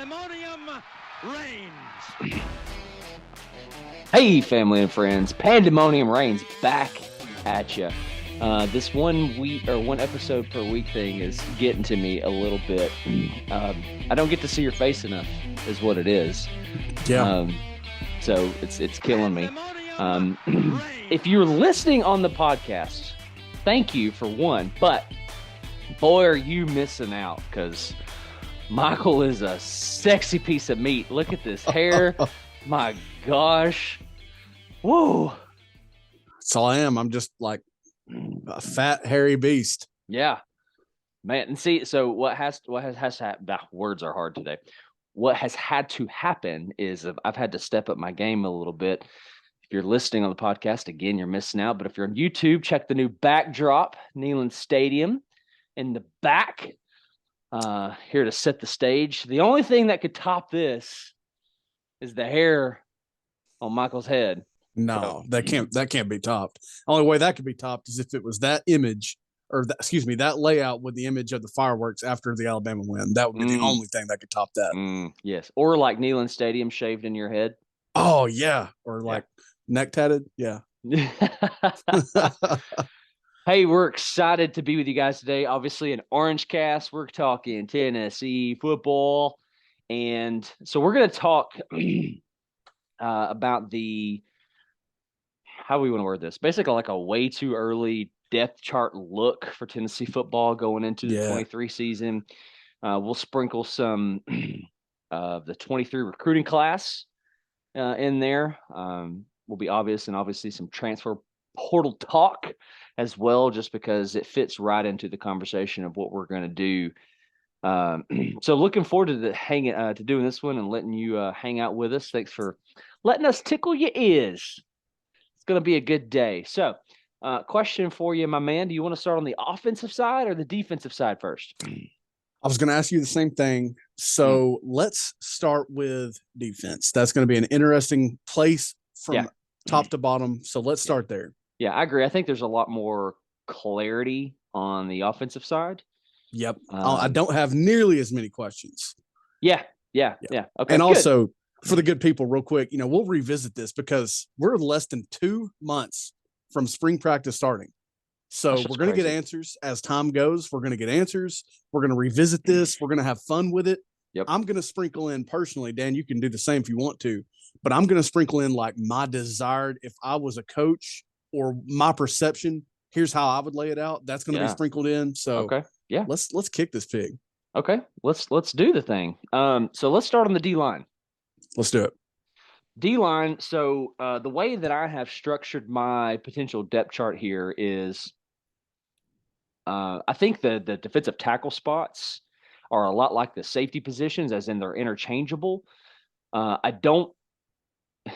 Pandemonium Reigns. Hey, family and friends, Pandemonium Reigns back at you. This one episode per week thing is getting to me a little bit. I don't get to see your face enough, is what it is. Yeah. So it's killing me. If you're listening on the podcast, thank you for one, but boy, are you missing out, because Michael is a sexy piece of meat. Look at this hair. My gosh. Whoa. That's all I am. I'm just like a fat, hairy beast. Yeah. Man, and see, so what has to happen, words are hard today. What has had to happen is I've had to step up my game a little bit. If you're listening on the podcast, again, you're missing out. But if you're on YouTube, check the new backdrop, Neyland Stadium in the back. Here to set the stage. The only thing that could top this is the hair on Michael's head. No, that can't be topped. Only way that could be topped is if it was that image, or that layout with the image of the fireworks after the Alabama win. That would be the only thing that could top that. Yes, or like Neyland Stadium shaved in your head. Oh yeah, or like neck tatted. Yeah. Hey, we're excited to be with you guys today. Obviously, an Orange Cast. We're talking Tennessee football. And so we're going to talk about how do we want to word this? Basically, like a way too early depth chart look for Tennessee football going into the 23 season. We'll sprinkle some of the 23 recruiting class in there. Will be obviously some transfer portal talk as well, just because it fits right into the conversation of what we're going to do. So looking forward to doing this one and letting you hang out with us. Thanks for letting us tickle your ears. It's going to be a good day. So question for you, my man. Do you want to start on the offensive side or the defensive side first? I was going to ask you the same thing. So let's start with defense. That's going to be an interesting place from top to bottom. So let's start there. Yeah, I agree. I think there's a lot more clarity on the offensive side. Yep. I don't have nearly as many questions. Yeah. Okay. And also, for the good people, real quick, we'll revisit this because we're less than 2 months from spring practice starting. So we're going to get answers as time goes. We're going to get answers. We're going to revisit this. We're going to have fun with it. Yep. I'm going to sprinkle in personally, Dan, you can do the same if you want to, but I'm going to sprinkle in like my desired, if I was a coach or my perception, here's how I would lay it out. That's going to be sprinkled in. So let's kick this pig. Okay. Let's do the thing. So let's start on the D-line. Let's do it. D-line. So the way that I have structured my potential depth chart here is I think the defensive tackle spots are a lot like the safety positions, as in they're interchangeable. I don't,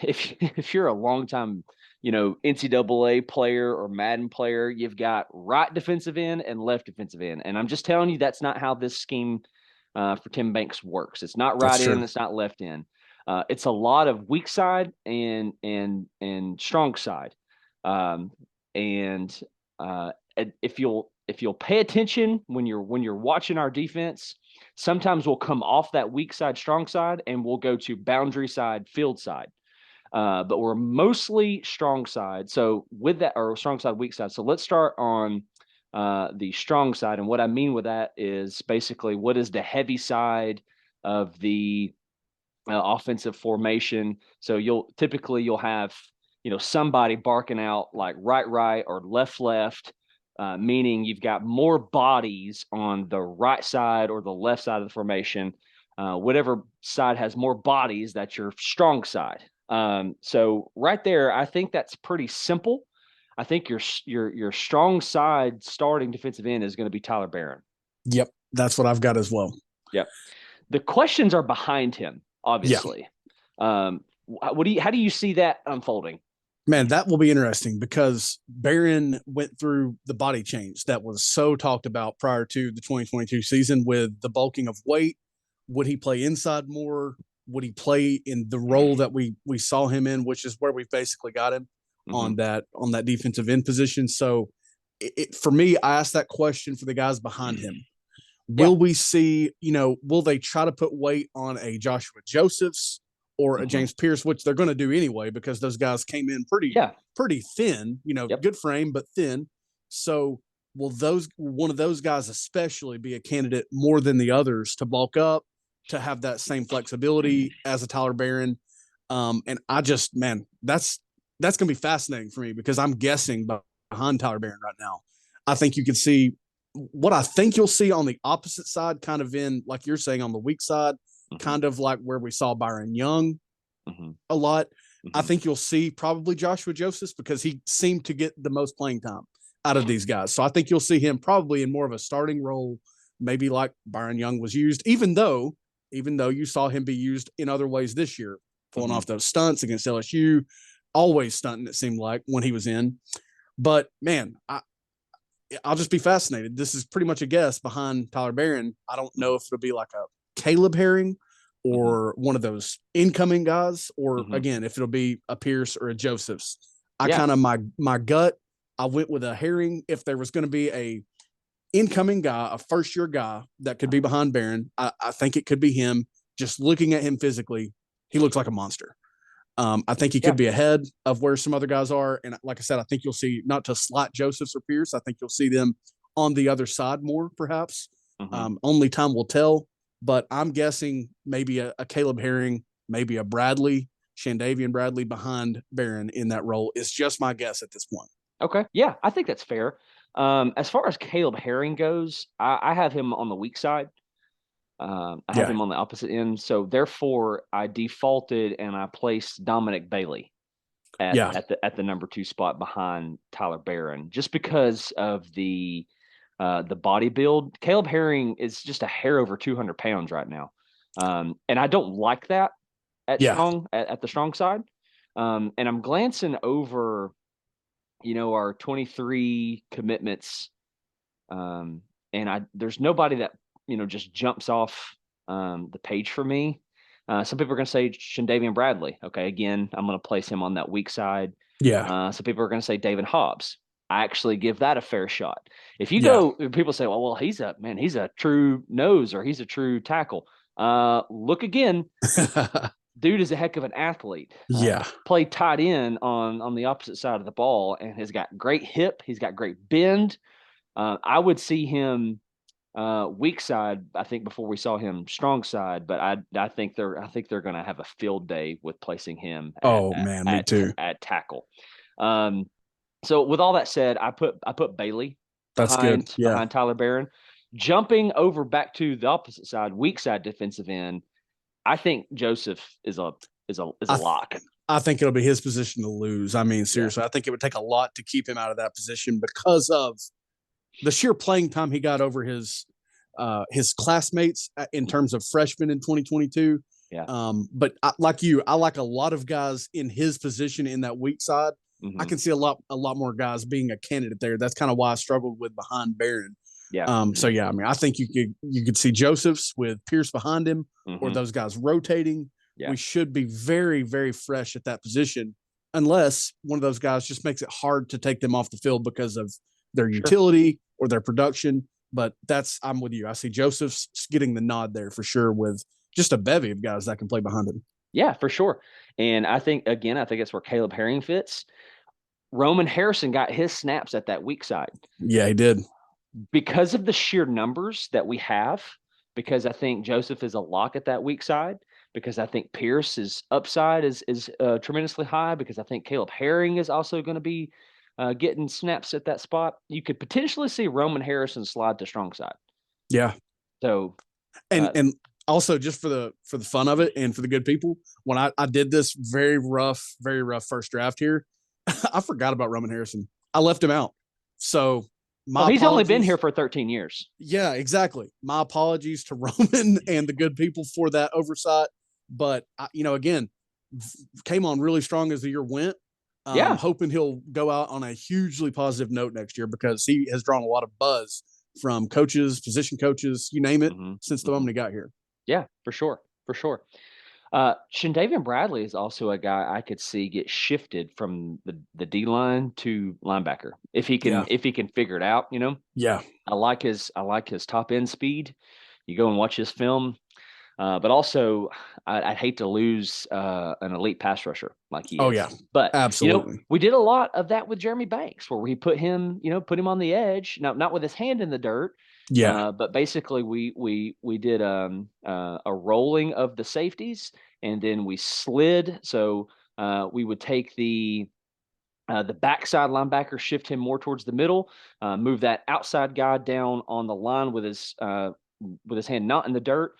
if you're a longtime, NCAA player or Madden player, you've got right defensive end and left defensive end. And I'm just telling you, that's not how this scheme for Tim Banks works. It's not right end, it's not left end. It's a lot of weak side and strong side. And if you'll pay attention when you're watching our defense, sometimes we'll come off that weak side, strong side, and we'll go to boundary side, field side. But we're mostly strong side. So with that, or strong side, weak side. So let's start on the strong side. And what I mean with that is basically what is the heavy side of the offensive formation. So you'll have, somebody barking out like right, or left, meaning you've got more bodies on the right side or the left side of the formation. Whatever side has more bodies, that's your strong side. So right there, I think that's pretty simple. I think your strong side starting defensive end is going to be Tyler Barron. Yep. That's what I've got as well. Yep. The questions are behind him, obviously. Yeah. How do you see that unfolding? Man, that will be interesting because Barron went through the body change that was so talked about prior to the 2022 season with the bulking of weight. Would he play inside more? Would he play in the role that we saw him in, which is where we've basically got him on that defensive end position? So for me, I asked that question for the guys behind him. Will we see, will they try to put weight on a Joshua Josephs or a James Pierce, which they're going to do anyway, because those guys came in pretty thin, good frame, but thin. So will one of those guys especially be a candidate more than the others to bulk up, to have that same flexibility as a Tyler Barron? And that's going to be fascinating for me, because I'm guessing behind Tyler Barron right now. I think you could see what I think you'll see on the opposite side, kind of in, like you're saying, on the weak side, kind of like where we saw Byron Young a lot. I think you'll see probably Joshua Josephs, because he seemed to get the most playing time out of these guys. So I think you'll see him probably in more of a starting role, maybe like Byron Young was used, even though you saw him be used in other ways this year, pulling off those stunts against LSU, always stunting, it seemed like, when he was in. But man, I'll just be fascinated. This is pretty much a guess behind Tyler Barron. I don't know if it'll be like a Caleb Herring or one of those incoming guys, or again, if it'll be a Pierce or a Josephs. My gut, I went with a Herring. If there was going to be a incoming guy, a first year guy that could be behind Barron, I think it could be him. Just looking at him physically, he looks like a monster. I think he could be ahead of where some other guys are. And like I said, I think you'll see, not to slight Josephs or Pierce, I think you'll see them on the other side more, perhaps. Only time will tell. But I'm guessing maybe a Caleb Herring, maybe a Bradley, Shandavian Bradley behind Barron in that role is just my guess at this point. Okay. Yeah, I think that's fair. As far as Caleb Herring goes, I have him on the weak side. I have him on the opposite end. So therefore I defaulted and I placed Dominic Bailey at the number 2 spot behind Tyler Barron, just because of the body build. Caleb Herring is just a hair over 200 pounds right now. And I don't like that at the strong side. And I'm glancing over, our 23 commitments. And there's nobody that, just jumps off the page for me. Some people are going to say Shandavian Bradley. Okay, again, I'm going to place him on that weak side. Yeah. Some people are going to say David Hobbs. I actually give that a fair shot. If you go, people say, well, he's a true nose, or he's a true tackle. Look again. Dude is a heck of an athlete. Played tight end on the opposite side of the ball, and has got great hip. He's got great bend. I would see him weak side, I think, before we saw him strong side, but I think they're going to have a field day with placing him me too, at tackle. So with all that said, I put Bailey behind Tyler Barron. Jumping over back to the opposite side, weak side defensive end, I think Joseph is a lock. I think it'll be his position to lose. I mean, seriously, I think it would take a lot to keep him out of that position, because of the sheer playing time he got over his classmates in terms of freshmen in 2022. But I like a lot of guys in his position in that weak side. I can see a lot more guys being a candidate there. That's kind of why I struggled with behind Barron. So I mean, I think you could see Josephs with Pierce behind him, or those guys rotating. We should be very, very fresh at that position, unless one of those guys just makes it hard to take them off the field because of their utility or their production. But I'm with you. I see Joseph's getting the nod there for sure, with just a bevy of guys that can play behind him. Yeah, for sure. And I think that's where Caleb Herring fits. Roman Harrison got his snaps at that weak side. Yeah, he did. Because of the sheer numbers that we have, because I think Joseph is a lock at that weak side, because I think Pierce's upside is tremendously high, because I think Caleb Herring is also going to be getting snaps at that spot. You could potentially see Roman Harrison slide to strong side. Yeah. So, and also, just for the fun of it and for the good people, when I did this very rough first draft here, I forgot about Roman Harrison. I left him out. So he's only been here for 13 years. Yeah, exactly. My apologies to Roman and the good people for that oversight. But again, came on really strong as the year went. Hoping he'll go out on a hugely positive note next year, because he has drawn a lot of buzz from coaches, position coaches, you name it, since the moment he got here. Yeah, for sure. Shandavian Bradley is also a guy I could see get shifted from the D line to linebacker Yeah. if he can figure it out. Yeah. I like his top end speed. You go and watch his film, but also I'd hate to lose an elite pass rusher like he Oh is. yeah. But Absolutely. we did a lot of that with Jeremy Banks, where we put him on the edge, not with his hand in the dirt, Yeah. but basically we did a rolling of the safeties, and then we slid. So we would take the backside linebacker, shift him more towards the middle, move that outside guy down on the line with his hand not in the dirt.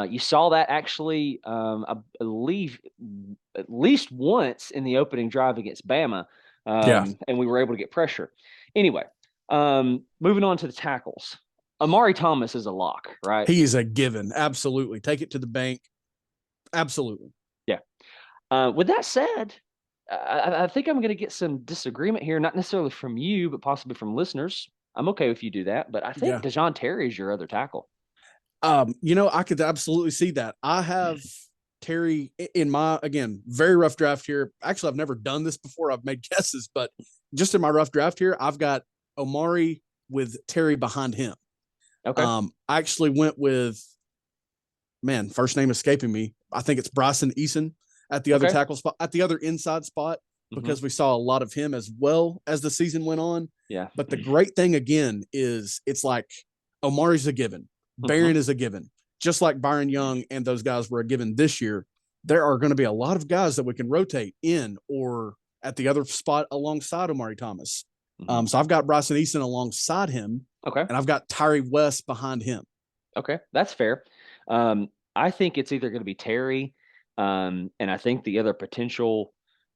You saw that actually, I believe, at least once in the opening drive against Bama, Yeah. and we were able to get pressure. Anyway, moving on to the tackles. Amari Thomas is a lock, right? He is a given. Absolutely. Take it to the bank. Absolutely. Yeah. With that said, I think I'm going to get some disagreement here, not necessarily from you, but possibly from listeners. I'm okay if you do that, but I think Yeah. DeJoun Terry is your other tackle. I could absolutely see that. I have Terry in my, again, very rough draft here. Actually, I've never done this before. I've made guesses, but just in my rough draft here, I've got Omari with Terry behind him. Okay. I actually went with, man, first name escaping me. I think it's Bryson Eason at the other Okay. tackle spot, at the other inside spot, Mhm. because we saw a lot of him as well as the season went on. Yeah. But the great thing again is it's like Omari's a given, Mhm. Barron is a given, just like Byron Young and those guys were a given this year. There are going to be a lot of guys that we can rotate in or at the other spot alongside Omari Thomas. Mhm. So I've got Bryson Easton alongside him, Okay. and I've got Tyree West behind him. Okay. That's fair. I think it's either going to be Terry, and I think the other potential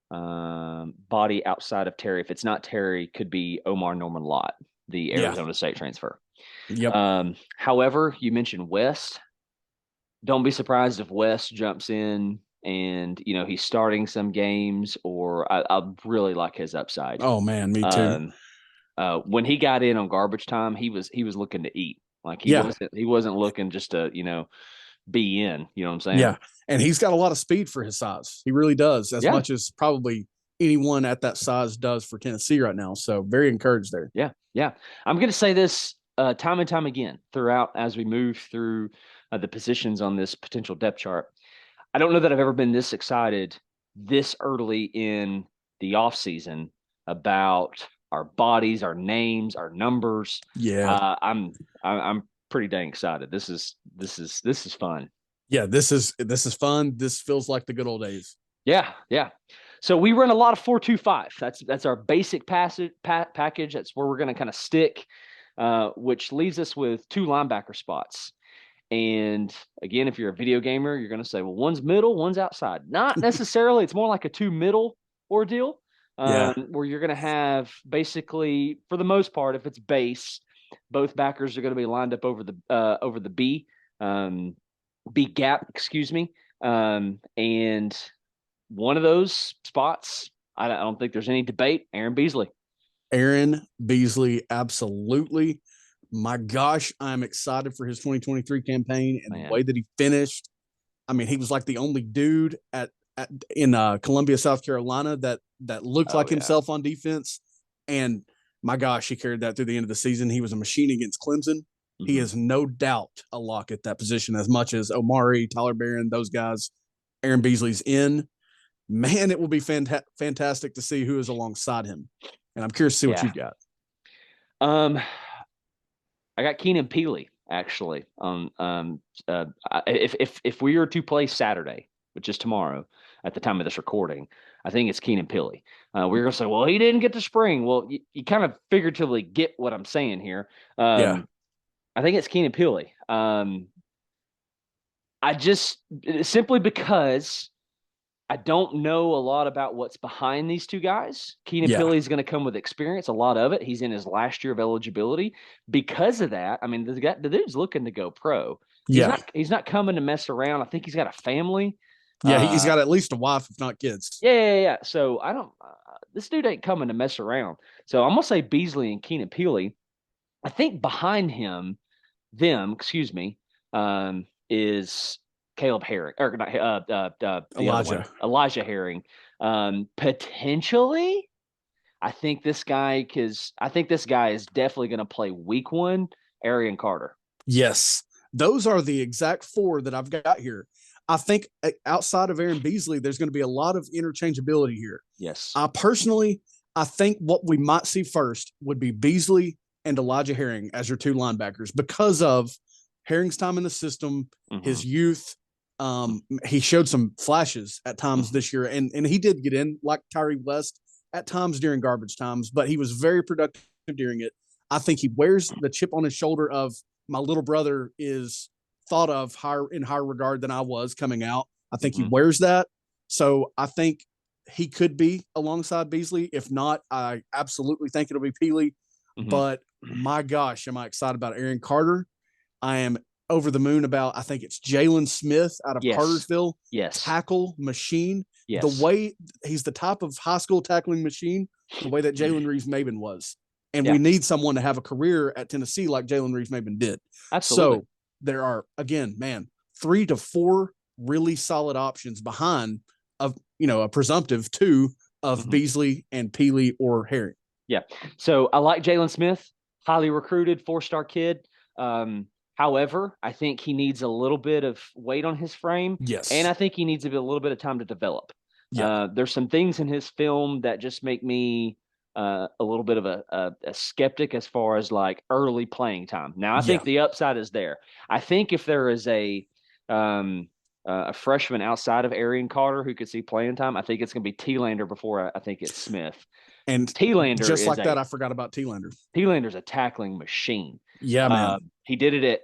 body outside of Terry, if it's not Terry, could be Omar Norman Lott, the Yeah. Arizona State transfer. Yep. However, you mentioned West. Don't be surprised if West jumps in and he's starting some games, or I really like his upside. Oh man, me too. When he got in on garbage time, he was looking to eat. Like he Yeah. wasn't looking just to be in. You know what I'm saying? Yeah. And he's got a lot of speed for his size. He really does, as Yeah. much as probably anyone at that size does for Tennessee right now. So very encouraged there. Yeah. Yeah. I'm going to say this time and time again throughout as we move through the positions on this potential depth chart. I don't know that I've ever been this excited this early in the off season about our bodies, our names, our numbers. Yeah. I'm pretty dang excited. This is fun. Yeah, this is fun. This feels like the good old days. Yeah, yeah. So we run a lot of 4-2-5. That's our basic package. That's where we're going to kind of stick, which leaves us with 2 linebacker spots. And again, if you're a video gamer, you're going to say, well, one's middle, one's outside. Not necessarily. It's more like a 2 middle ordeal, Yeah. where you're going to have basically, for the most part, if it's base, both backers are going to be lined up over the B gap, excuse me. And one of those spots, I don't think there's any debate. Aaron Beasley. Aaron Beasley, absolutely. My gosh, I'm excited for his 2023 campaign and the way that he finished. I mean, he was like the only dude in Columbia, South Carolina that looked like himself on defense. And my gosh, he carried that through the end of the season. He was a machine against Clemson. Mm-hmm. He is no doubt a lock at that position, as much as Omari, Tyler Barron, those guys. Aaron Beasley's in. Man, it will be fantastic to see who is alongside him. And I'm curious to see what you've got. I got Keenan Peely actually. If we were to play Saturday, which is tomorrow at the time of this recording, I think it's Keenan Peely. We're gonna say, well, he didn't get to spring. Well, you kind of figuratively get what I'm saying here. I think it's Keenan Peely. I just simply because I don't know a lot about what's behind these 2 guys. Keenan Peely is going to come with experience, a lot of it. He's in his last year of eligibility. Because of that, I mean, the dude's looking to go pro. He's not coming to mess around. I think he's got a family. Yeah, he's got at least a wife, if not kids. Yeah. So I don't. This dude ain't coming to mess around. So I'm gonna say Beasley and Keenan Peely. I think behind them, is Caleb Herring, or not, the other one, Elijah. Elijah Herring. Potentially, I think this guy is definitely going to play week one, Arian Carter. Yes. Those are the exact four that I've got here. I think outside of Aaron Beasley, there's going to be a lot of interchangeability here. Yes. I think what we might see first would be Beasley and Elijah Herring as your two linebackers because of Herring's time in the system, his youth. He showed some flashes at times this year, and he did get in like Tyree West at times during garbage times, but he was very productive during it. I think he wears the chip on his shoulder of my little brother is thought of in higher regard than I was coming out. I think he wears that. So I think he could be alongside Beasley. If not, I absolutely think it'll be Peely. But my gosh, am I excited about Aaron Carter. I am over the moon about, I think it's Jalen Smith out of Cartersville. Yes. Tackle machine. Yes. The way he's the type of high school tackling machine, the way that Jalen Reeves-Maben was. And we need someone to have a career at Tennessee like Jalen Reeves-Maben did. Absolutely. So there are, again, 3 to 4 really solid options behind a presumptive 2 of Beasley and Peely or Herring. Yeah. So I like Jalen Smith, highly recruited, 4-star kid. However, I think he needs a little bit of weight on his frame. Yes. And I think he needs a little bit of time to develop. Yeah. There's some things in his film that just make me a little bit of a skeptic as far as like early playing time. Now, I think the upside is there. I think if there is a freshman outside of Arian Carter who could see playing time, I think it's going to be T-Lander before I think it's Smith. And T-Lander just like that, I forgot about T-Lander. T-Lander's a tackling machine. Yeah, man. He did it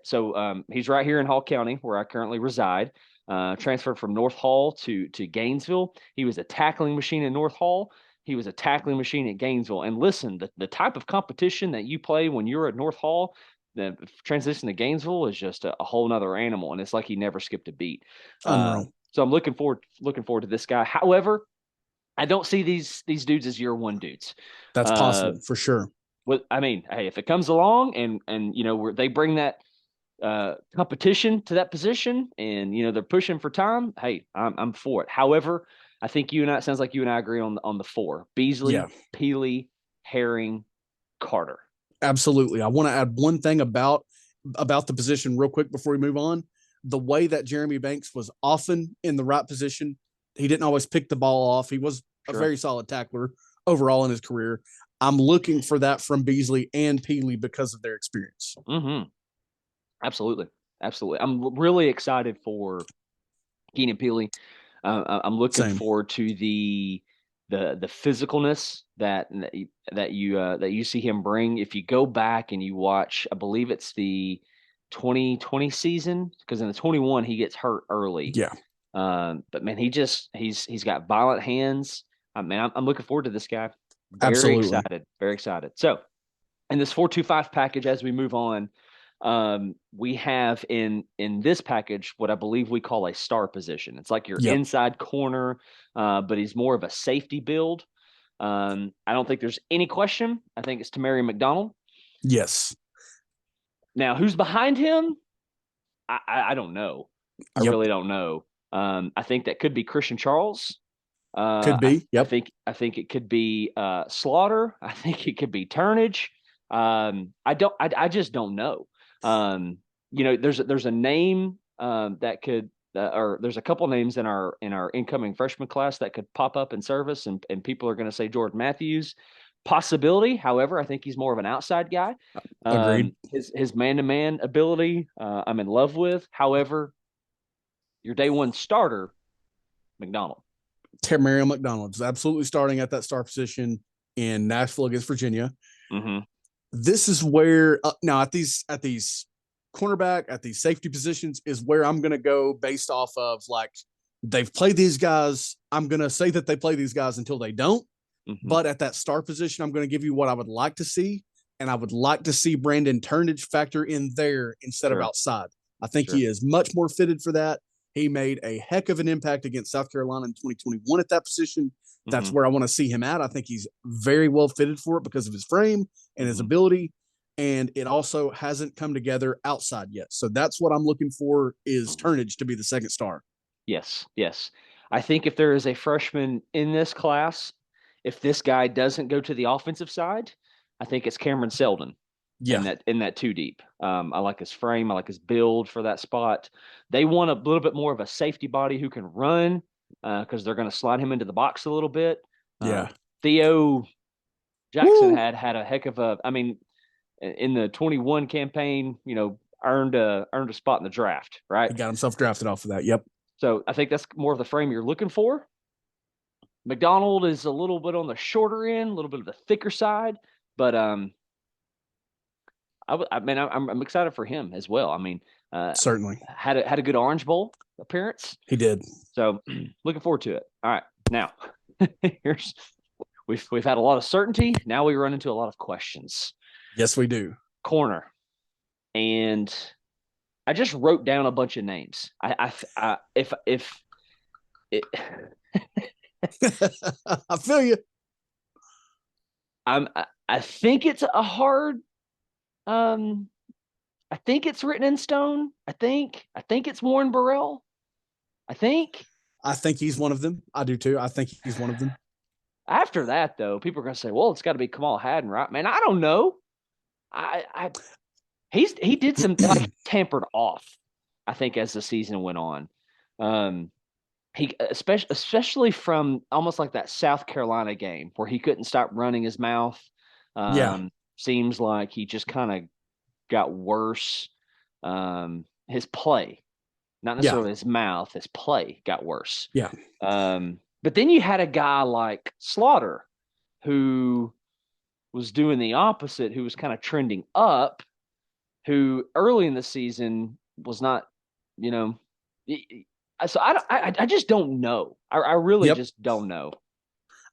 he's right here in Hall County where I currently reside. Transferred from North Hall to Gainesville. He was a tackling machine in North Hall. He was a tackling machine at Gainesville. And listen, the type of competition that you play when you're at North Hall, the transition to Gainesville is just a whole nother animal. And it's like he never skipped a beat. So I'm looking forward to this guy. However, I don't see these dudes as year one dudes. That's possible for sure. Hey, if it comes along and where they bring that competition to that position and they're pushing for time, hey, I'm for it. However, I think it sounds like you and I agree on the 4: Beasley, Peely, Herring, Carter. Absolutely. I want to add one thing about the position real quick before we move on. The way that Jeremy Banks was often in the right position, he didn't always pick the ball off. He was a very solid tackler overall in his career. I'm looking for that from Beasley and Peely because of their experience. Absolutely. I'm really excited for Keenan Peely. I'm looking forward to the physicalness that you see him bring. If you go back and you watch, I believe it's the 2020 season, because in the 21 he gets hurt early. Yeah. But man, he's got violent hands. I'm looking forward to this guy. Absolutely. Very excited. So in this 4-2-5 package, as we move on, we have in this package what I believe we call a star position. It's like your inside corner, but he's more of a safety build. I don't think there's any question. I think it's Tamarian McDonald. Yes. Now, who's behind him? I don't know. I really don't know. I think that could be Christian Charles. Could be. I think it could be Slaughter. I think it could be Turnage. I just don't know. There's a name that could, or there's a couple names in our incoming freshman class that could pop up in service, and people are going to say Jordan Matthews. Possibility, however, I think he's more of an outside guy. Agreed. His man-to-man ability, I'm in love with. However, your day one starter, McDonald. Tamarian McDonald is absolutely starting at that star position in Nashville against Virginia. This is where now at these cornerback, at these safety positions is where I'm going to go based off of like they've played these guys. I'm going to say that they play these guys until they don't. But at that star position, I'm going to give you what I would like to see, and I would like to see Brandon Turnage factor in there instead of outside. I think he is much more fitted for that. He made a heck of an impact against South Carolina in 2021 at that position. That's where I want to see him at. I think he's very well fitted for it because of his frame and his ability. and it also hasn't come together outside yet. So that's what I'm looking for is Turnage to be the second star. Yes, yes. I think if there is a freshman in this class, if this guy doesn't go to the offensive side, I think it's Cameron Seldon Yeah. in that two deep. I like his frame. I like his build for that spot. They want a little bit more of a safety body who can run because they're going to slide him into the box a little bit. Yeah. Theo Jackson Woo! had a heck of a. I mean, in the 21 campaign, earned a spot in the draft, right? He got himself drafted off of that. Yep. So I think that's more of the frame you're looking for. McDonald is a little bit on the shorter end, a little bit of the thicker side, but I'm excited for him as well. I mean, certainly had a good Orange Bowl appearance. He did. So looking forward to it. All right, now we've had a lot of certainty. Now we run into a lot of questions. Yes, we do. Corner, and I just wrote down a bunch of names. If it, I feel you. I think it's a hard. I think it's written in stone. I think it's Warren Burrell. I think he's one of them. I do too. I think he's one of them. After that, though, people are going to say, "Well, it's got to be Kamal Hadden, right?" Man, I don't know. He did some like tampered off. I think as the season went on, he especially from almost like that South Carolina game where he couldn't stop running his mouth. Seems like he just kind of got worse. His play, not necessarily his mouth, his play got worse. Yeah. But then you had a guy like Slaughter who was doing the opposite, who was kind of trending up, who early in the season was not, so I just don't know. I really just don't know.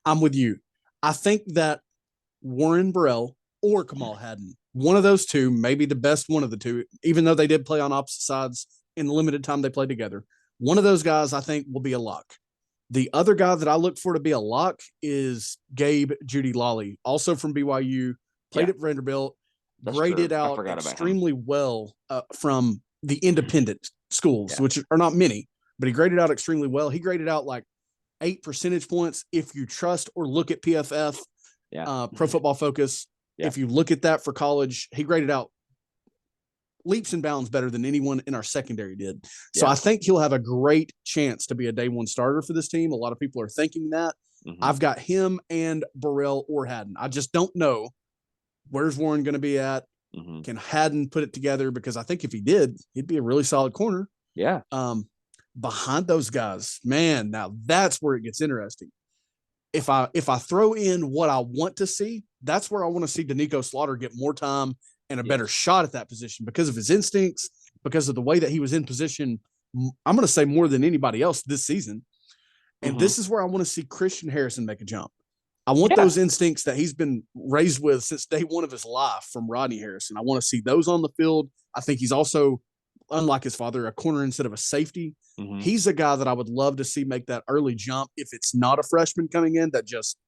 I'm with you. I think that Warren Burrell or Kamal Hadden, one of those two, maybe the best one of the two, even though they did play on opposite sides in the limited time they played together. One of those guys I think will be a lock. The other guy that I look for to be a lock is Gabe Judy Lawley, also from BYU, played at Vanderbilt, graded out extremely well from the independent schools, which are not many, but he graded out extremely well. He graded out like 8 percentage points if you trust or look at PFF, Pro Football Focus. Yeah. If you look at that for college, he graded out leaps and bounds better than anyone in our secondary did. So I think he'll have a great chance to be a day one starter for this team. A lot of people are thinking that. I've got him and Burrell or Hadden. I just don't know where's Warren going to be at. Can Hadden put it together? Because I think if he did, he'd be a really solid corner. Yeah. Behind those guys, man, now that's where it gets interesting. If I throw in what I want to see, that's where I want to see Danico Slaughter get more time and a better shot at that position because of his instincts, because of the way that he was in position. I'm going to say more than anybody else this season. And this is where I want to see Christian Harrison make a jump. I want those instincts that he's been raised with since day one of his life from Rodney Harrison. I want to see those on the field. I think he's also, unlike his father, a corner instead of a safety. He's a guy that I would love to see make that early jump if it's not a freshman coming in that just,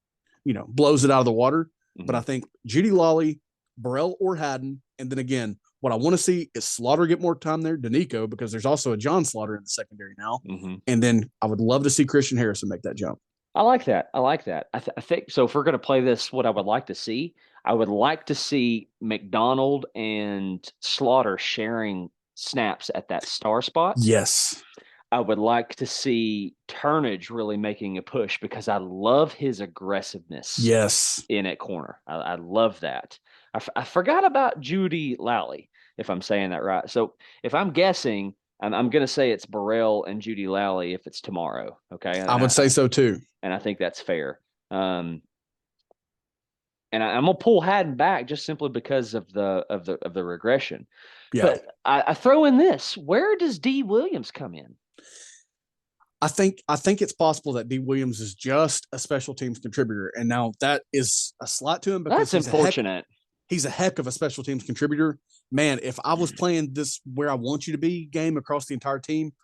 blows it out of the water. But I think Judy Lawley, Burrell or Hadden, and then again, what I want to see is Slaughter get more time there, Danico, because there's also a John Slaughter in the secondary now. And then I would love to see Christian Harrison make that jump. I like that. I think so. If we're going to play this, what I would like to see, I would like to see McDonald and Slaughter sharing snaps at that star spot. Yes. I would like to see Turnage really making a push because I love his aggressiveness. Yes. In at corner. I love that. I forgot about Judy Lally, if I'm saying that right. So if I'm guessing, I'm going to say it's Burrell and Judy Lally if it's tomorrow. Okay. I would say so too. And I think that's fair. And I'm going to pull Hadden back just simply because of the regression. Yeah. But I throw in this, where does D Williams come in? I think it's possible that D Williams is just a special teams contributor. And now that is a slight to him because that's unfortunate. He's a heck of a special teams contributor. Man, if I was playing this where I want you to be game across the entire team,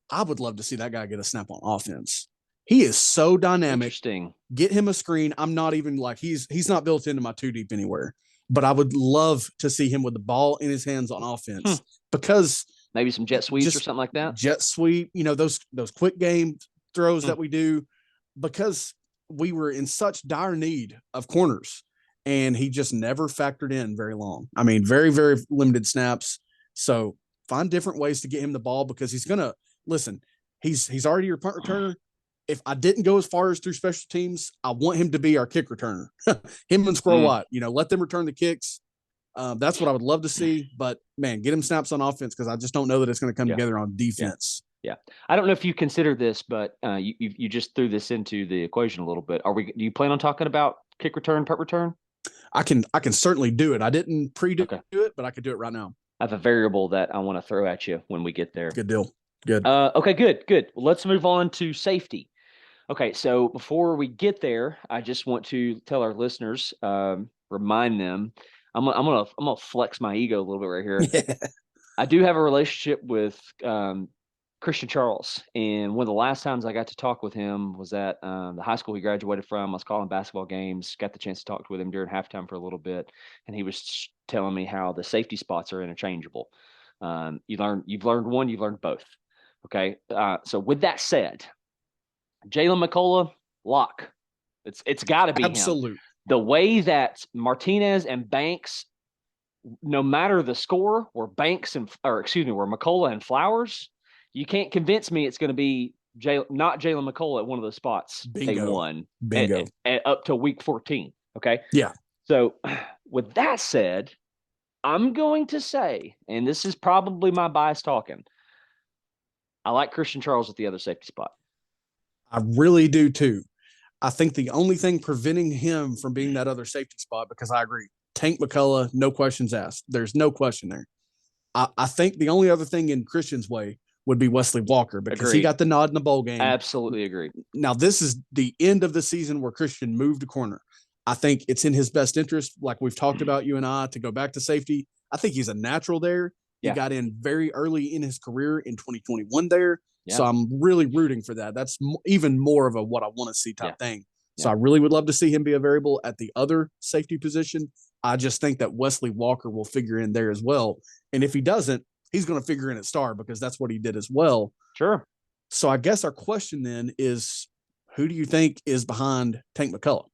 I would love to see that guy get a snap on offense. He is so dynamic. Interesting. Get him a screen. I'm not even like he's not built into my two deep anywhere. but I would love to see him with the ball in his hands on offense because maybe some jet sweeps or something like that. Jet sweep, those quick game throws that we do, because we were in such dire need of corners, and he just never factored in very long. I mean, very, very limited snaps. So find different ways to get him the ball, because he's going to listen. He's already your punt returner. If I didn't go as far as through special teams, I want him to be our kick returner. Him and Squirrel White, let them return the kicks. That's what I would love to see. But man, get him snaps on offense, because I just don't know that it's going to come together on defense. Yeah. I don't know if you consider this, but you just threw this into the equation a little bit. Do you plan on talking about kick return, punt return? I can certainly do it. I didn't do it, but I could do it right now. I have a variable that I want to throw at you when we get there. Good deal. Good. Okay, good. Well, let's move on to safety. Okay, so before we get there, I just want to tell our listeners, remind them, I'm gonna flex my ego a little bit right here. Yeah. I do have a relationship with Christian Charles, and one of the last times I got to talk with him was at the high school he graduated from. I was calling basketball games, got the chance to talk with him during halftime for a little bit, and he was telling me how the safety spots are interchangeable. You've learned one, you've learned both. Okay, so with that said, Jalen McCullough, lock. It's got to be absolute. Him. The way that Martinez and Banks, no matter the score, were McCullough and Flowers, you can't convince me it's going to be not Jalen McCullough at one of those spots. Bingo. They won. Bingo. Up to week 14. Okay. Yeah. So with that said, I'm going to say, and this is probably my bias talking, I like Christian Charles at the other safety spot. I really do too. I think the only thing preventing him from being that other safety spot, because I agree, Tank McCullough, no questions asked. There's no question there. I think the only other thing in Christian's way would be Wesley Walker, because he got the nod in the bowl game. Absolutely agree. Now, this is the end of the season where Christian moved a corner. I think it's in his best interest, like we've talked about, you and I, to go back to safety. I think he's a natural there. He got in very early in his career in 2021 there. Yeah. So I'm really rooting for that. That's even more of a what I want to see type thing. So I really would love to see him be a variable at the other safety position. I just think that Wesley Walker will figure in there as well. And if he doesn't, he's going to figure in at star, because that's what he did as well. Sure. So I guess our question then is, who do you think is behind Tank McCullough?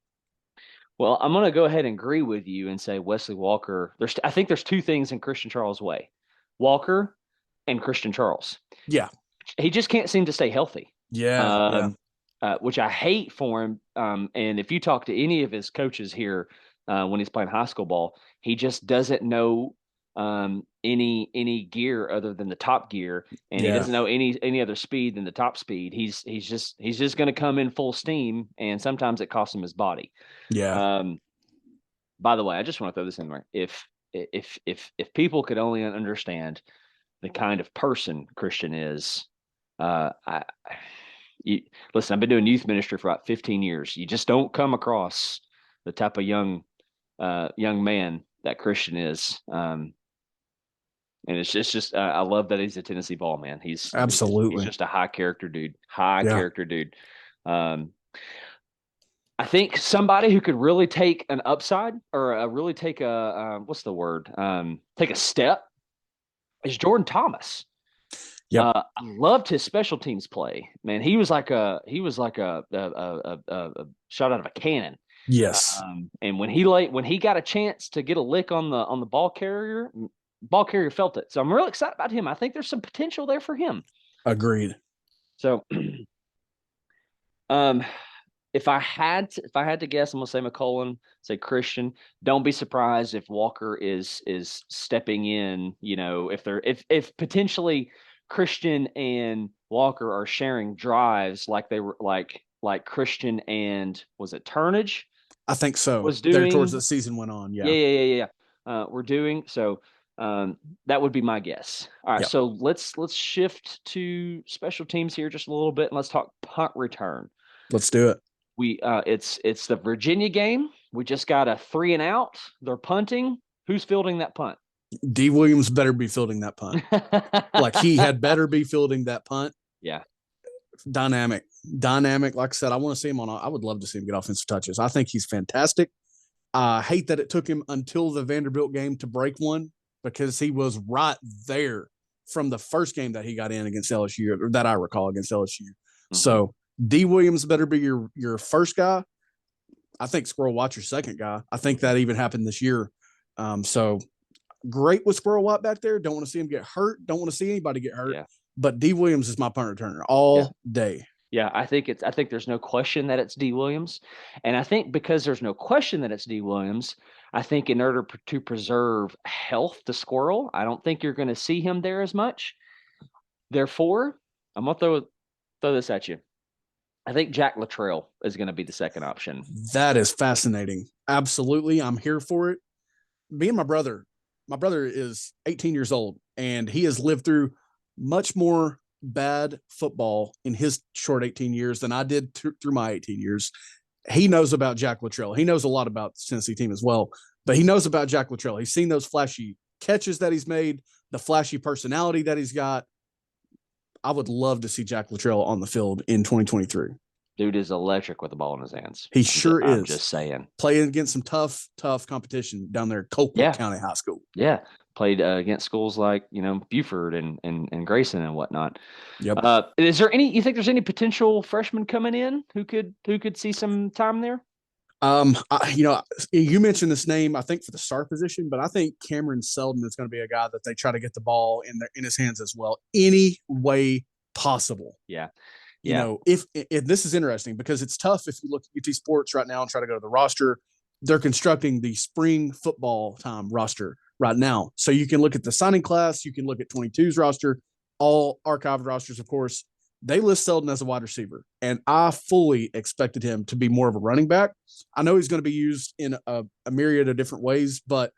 Well, I'm going to go ahead and agree with you and say Wesley Walker. I think there's two things in Christian Charles' way: Walker and Christian Charles. Yeah. He just can't seem to stay healthy. Yeah. Which I hate for him. And if you talk to any of his coaches here when he's playing high school ball, he just doesn't know any gear other than the top gear, and he doesn't know any other speed than the top speed. He's just going to come in full steam, and sometimes it costs him his body. Yeah. By the way, I just want to throw this in there. If people could only understand the kind of person Christian is, listen, I've been doing youth ministry for about 15 years. You just don't come across the type of young man that Christian is. And it's just I love that he's a Tennessee ball man. He's absolutely, he's just a high character dude. Character dude. I think somebody who could really take an upside, or really take a what's the word? Take a step, is Jordan Thomas. Yeah, I loved his special teams play. Man, he was like a shot out of a cannon. Yes. And when he got a chance to get a lick on the ball carrier felt it. So I'm really excited about him. I think there's some potential there for him. Agreed. So, if I had to guess, I'm gonna say McCullough, say Christian. Don't be surprised if Walker is stepping in. If potentially Christian and Walker are sharing drives like they were like Christian and was it Turnage? I think so. Was doing there towards the season went on. Yeah. We're doing so. That would be my guess. All right, so let's shift to special teams here just a little bit, and let's talk punt return. Let's do it. It's the Virginia game. We just got a 3-and-out. They're punting. Who's fielding that punt? D. Williams better be fielding that punt. Like he had better be fielding that punt. Yeah. Dynamic. Like I said, I want to see him I would love to see him get offensive touches. I think he's fantastic. I hate that it took him until the Vanderbilt game to break one because he was right there from the first game that he got in against LSU, or that I recall against LSU. Mm-hmm. So D. Williams better be your first guy. I think Squirrel Watt your second guy. I think that even happened this year. So great with Squirrel Watt back there. Don't want to see him get hurt. Don't want to see anybody get hurt. Yeah. But D. Williams is my punt returner all day. Yeah, I think there's no question that it's D. Williams. And I think because there's no question that it's D. Williams, I think in order to preserve health to Squirrel, I don't think you're going to see him there as much. Therefore, I'm going to throw this at you. I think Jack Luttrell is going to be the second option. That is fascinating. Absolutely. I'm here for it. Me and my brother is 18 years old, and he has lived through much more bad football in his short 18 years than I did through my 18 years. He knows about Jack Luttrell. He knows a lot about the Tennessee team as well, but he knows about Jack Luttrell. He's seen those flashy catches that he's made, the flashy personality that he's got. I would love to see Jack Luttrell on the field in 2023. Dude is electric with the ball in his hands. He sure is. I'm just saying. Playing against some tough competition down there at Copeland County High School. Yeah. Played against schools like, Buford and Grayson and whatnot. Yep. You think there's any potential freshmen coming in who could see some time there? You mentioned this name, I think, for the star position, but I think Cameron Seldon is going to be a guy that they try to get the ball in his hands as well, any way possible. Yeah. If this is interesting because it's tough if you look at UT Sports right now and try to go to the roster. They're constructing the spring football time roster right now. So you can look at the signing class, you can look at 22's roster, all archived rosters, of course. They list Seldon as a wide receiver, and I fully expected him to be more of a running back. I know he's going to be used in a myriad of different ways, but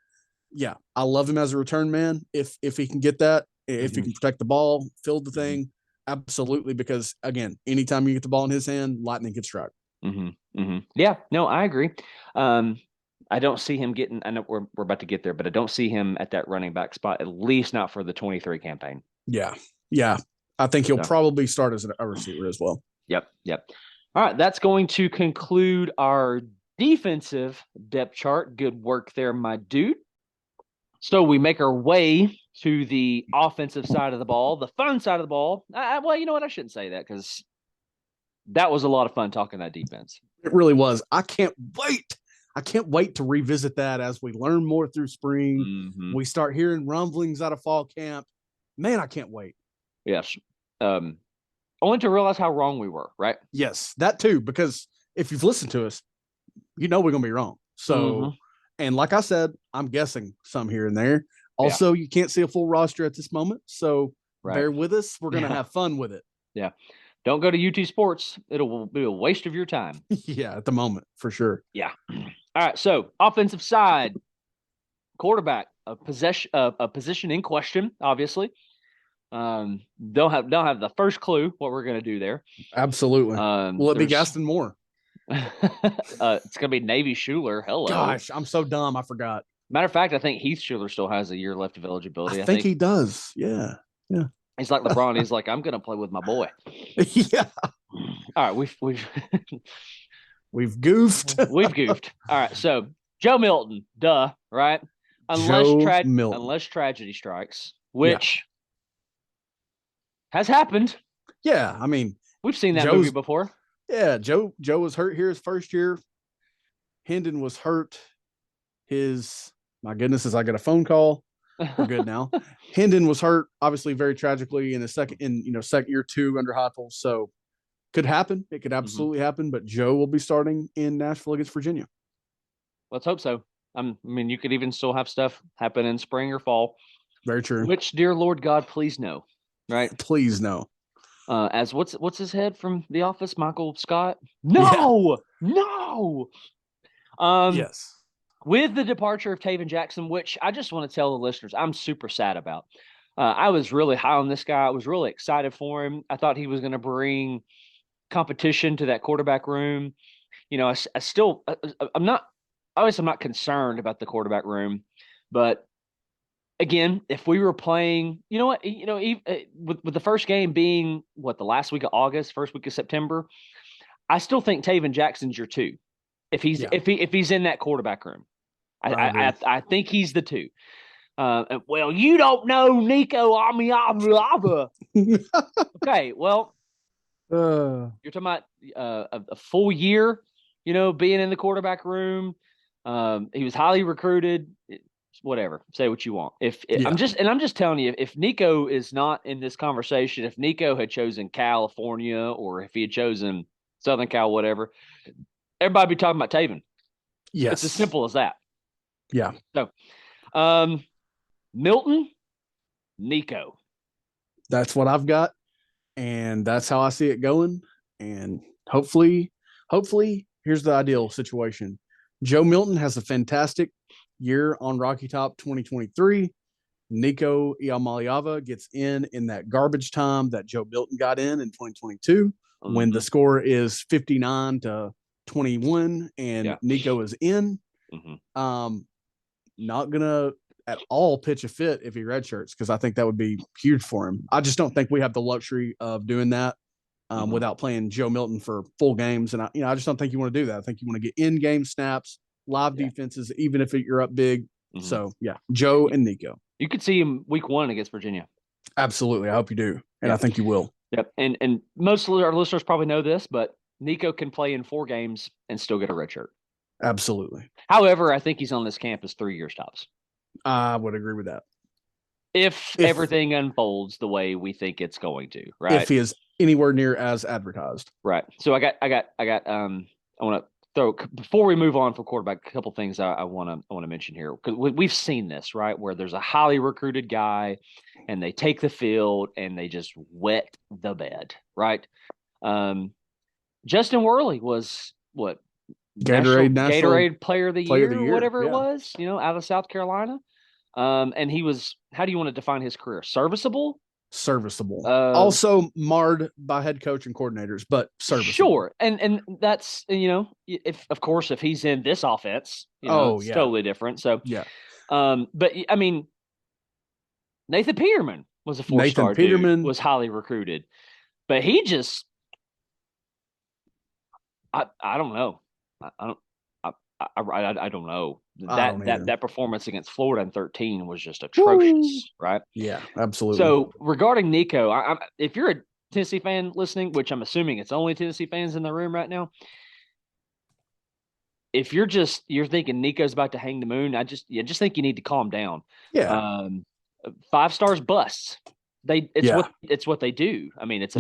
yeah, I love him as a return man. If he can get that, if he can protect the ball, field the thing, absolutely. Because again, anytime you get the ball in his hand, lightning can strike. Yeah, no, I agree. I don't see him getting. I know we're about to get there, but I don't see him at that running back spot, at least not for the 23 campaign. Yeah. I think he'll probably start as a receiver as well. Yep. All right, that's going to conclude our defensive depth chart. Good work there, my dude. So we make our way to the offensive side of the ball, the fun side of the ball. Well, you know what? I shouldn't say that because that was a lot of fun talking that defense. It really was. I can't wait to revisit that as we learn more through spring. We start hearing rumblings out of fall camp. Man, I can't wait. Yes. Only to realize how wrong we were, right? Yes, that too, because if you've listened to us, we're going to be wrong. So, and like I said, I'm guessing some here and there. Also, you can't see a full roster at this moment. So bear with us. We're going to have fun with it. Yeah. Don't go to UT Sports. It'll be a waste of your time. Yeah, at the moment, for sure. Yeah. All right. So offensive side, quarterback, a position in question, obviously. Don't have the first clue what we're going to do there. Absolutely. Will it be Gaston Moore? It's going to be Navy Schuler. Hello. Gosh, I'm so dumb. I forgot. Matter of fact, I think Heath Schuler still has a year left of eligibility. I think he does. Yeah. He's like LeBron. He's like, I'm going to play with my boy. Yeah. All right. We've goofed. We've goofed. All right. So Joe Milton, duh, right? Unless tragedy strikes, which has happened. Yeah. I mean, we've seen that movie before. Yeah. Joe was hurt here his first year. Hendon was hurt my goodness, as I get a phone call. We're good now. Hendon was hurt, obviously, very tragically in second year 2 under Heupel. So could happen. It could absolutely happen. But Joe will be starting in Nashville against Virginia. Let's hope so. I mean, you could even still have stuff happen in spring or fall. Very true. Which, dear Lord God, please no. Right? Please no. As what's his head from The Office? Michael Scott? No. Yes. With the departure of Taven Jackson, which I just want to tell the listeners, I'm super sad about. I was really high on this guy. I was really excited for him. I thought he was going to bring competition to that quarterback room. I'm not concerned about the quarterback room, but again, if we were playing, with the first game being the last week of August, first week of September, I still think Taven Jackson's your 2. if he's in that quarterback room. I think he's the two. Well, you don't know Nico Amiava. Okay, well, you're talking about a full year, being in the quarterback room. He was highly recruited. Whatever, say what you want. I'm just telling you, if Nico is not in this conversation, if Nico had chosen California or if he had chosen Southern Cal, whatever, everybody be talking about Taven. Yes, it's as simple as that. Yeah. So, Milton, Nico. That's what I've got, and that's how I see it going. And hopefully, here's the ideal situation. Joe Milton has a fantastic year on Rocky Top 2023. Nico Iamaleava gets in that garbage time that Joe Milton got in 2022 when the score is 59-21 and Nico is in. Not gonna at all pitch a fit if he redshirts, because I think that would be huge for him. I just don't think we have the luxury of doing that without playing Joe Milton for full games. And I just don't think you want to do that. I think you want to get in-game snaps, live defenses, even if you're up big. So Joe and Nico. You could see him week 1 against Virginia. Absolutely. I hope you do. And I think you will. Yep. And most of our listeners probably know this, but Nico can play in 4 games and still get a red shirt. Absolutely. However, I think he's on this campus 3 years tops. I would agree with that. If everything unfolds the way we think it's going to, right? If he is anywhere near as advertised. Right. So I want to throw, before we move on for quarterback, a couple things I want to mention here, because we've seen this, right, where there's a highly recruited guy and they take the field and they just wet the bed, right? Justin Worley was what? Gatorade Player of the Year, whatever it was, out of South Carolina. And he was, how do you want to define his career? Serviceable. Also marred by head coach and coordinators, but serviceable. Sure. And that's, if he's in this offense, it's totally different. So, but I mean, Nathan Peterman was a 4-star dude, was highly recruited, but he just, I don't know. I don't know. That performance against Florida in 13 was just atrocious, right? Yeah, absolutely. So regarding Nico, if you're a Tennessee fan listening, which I'm assuming it's only Tennessee fans in the room right now, if you're thinking Nico's about to hang the moon, I just think you need to calm down. Yeah. 5 stars busts. It's what they do. I mean, it's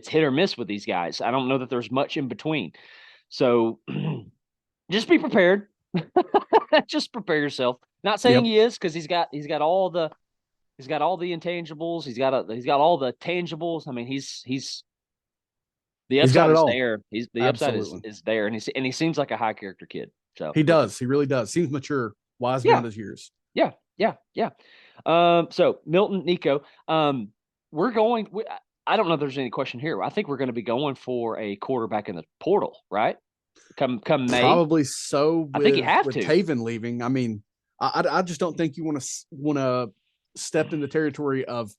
hit or miss with these guys. I don't know that there's much in between. So just be prepared. Just prepare yourself. Not saying he is, because he's got all the intangibles. He's got all the tangibles. I mean, he's the upside is there. The upside is there, and he seems like a high character kid. So he does. He really does. Seems mature, wise beyond his years. Yeah. So Milton, Nico, we're going. I don't know if there's any question here. I think we're going to be going for a quarterback in the portal, right? Come May. Probably so. I think you have with to. Taven leaving. I mean, I just don't think you want to step in the territory of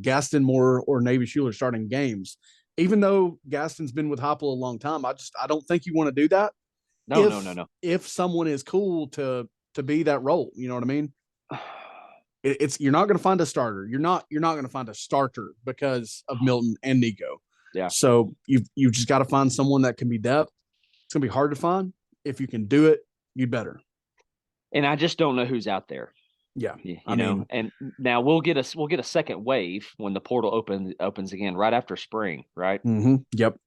Gaston Moore or Navy Schuler starting games. Even though Gaston's been with Heupel a long time, I don't think you want to do that. No. If someone is cool to be that role, you know what I mean? You're not going to find a starter. You're not going to find a starter because of Milton and Nico. Yeah. So you've just got to find someone that can be depth. It's going to be hard to find. If you can do it, you'd better. And I just don't know who's out there. Yeah. I mean, and now we'll get a second wave when the portal opens again right after spring, right? Mm-hmm. Yep.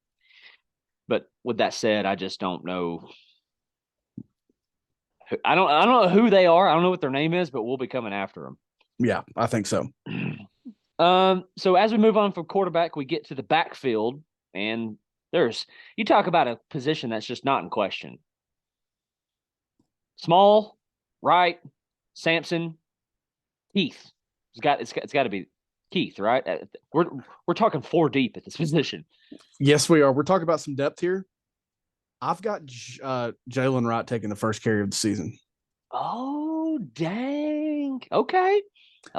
But with that said, I just don't know. I don't know who they are. I don't know what their name is, but we'll be coming after them. Yeah, I think so. So as we move on from quarterback, we get to the backfield, and you talk about a position that's just not in question. Small, right? Sampson, Keith. It's got to be Keith, right? We're talking 4 deep at this position. Yes, we are. We're talking about some depth here. I've got Jalen Wright taking the first carry of the season. Oh, dang. Okay. I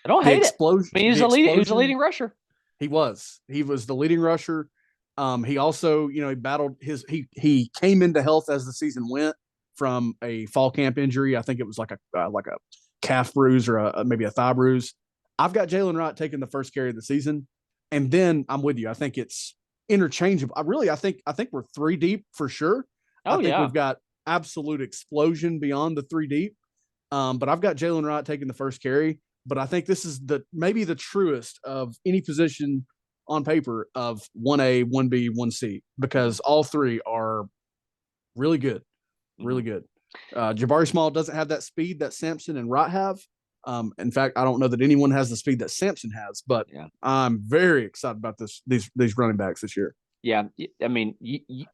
don't hate explosion, it. I mean, he was a leading rusher. He was the leading rusher. He also, he battled he came into health as the season went from a fall camp injury. I think it was like a calf bruise or maybe a thigh bruise. I've got Jalen Wright taking the first carry of the season, and then I'm with you. I think it's interchangeable. I think we're three deep for sure. I think we've got absolute explosion beyond the three deep. But I've got Jalen Wright taking the first carry. But I think this is maybe the truest of any position on paper of 1A, 1B, 1C, because all three are really good, really good. Jabari Small doesn't have that speed that Sampson and Wright have. In fact, I don't know that anyone has the speed that Sampson has, but I'm very excited about these running backs this year. Yeah, I mean,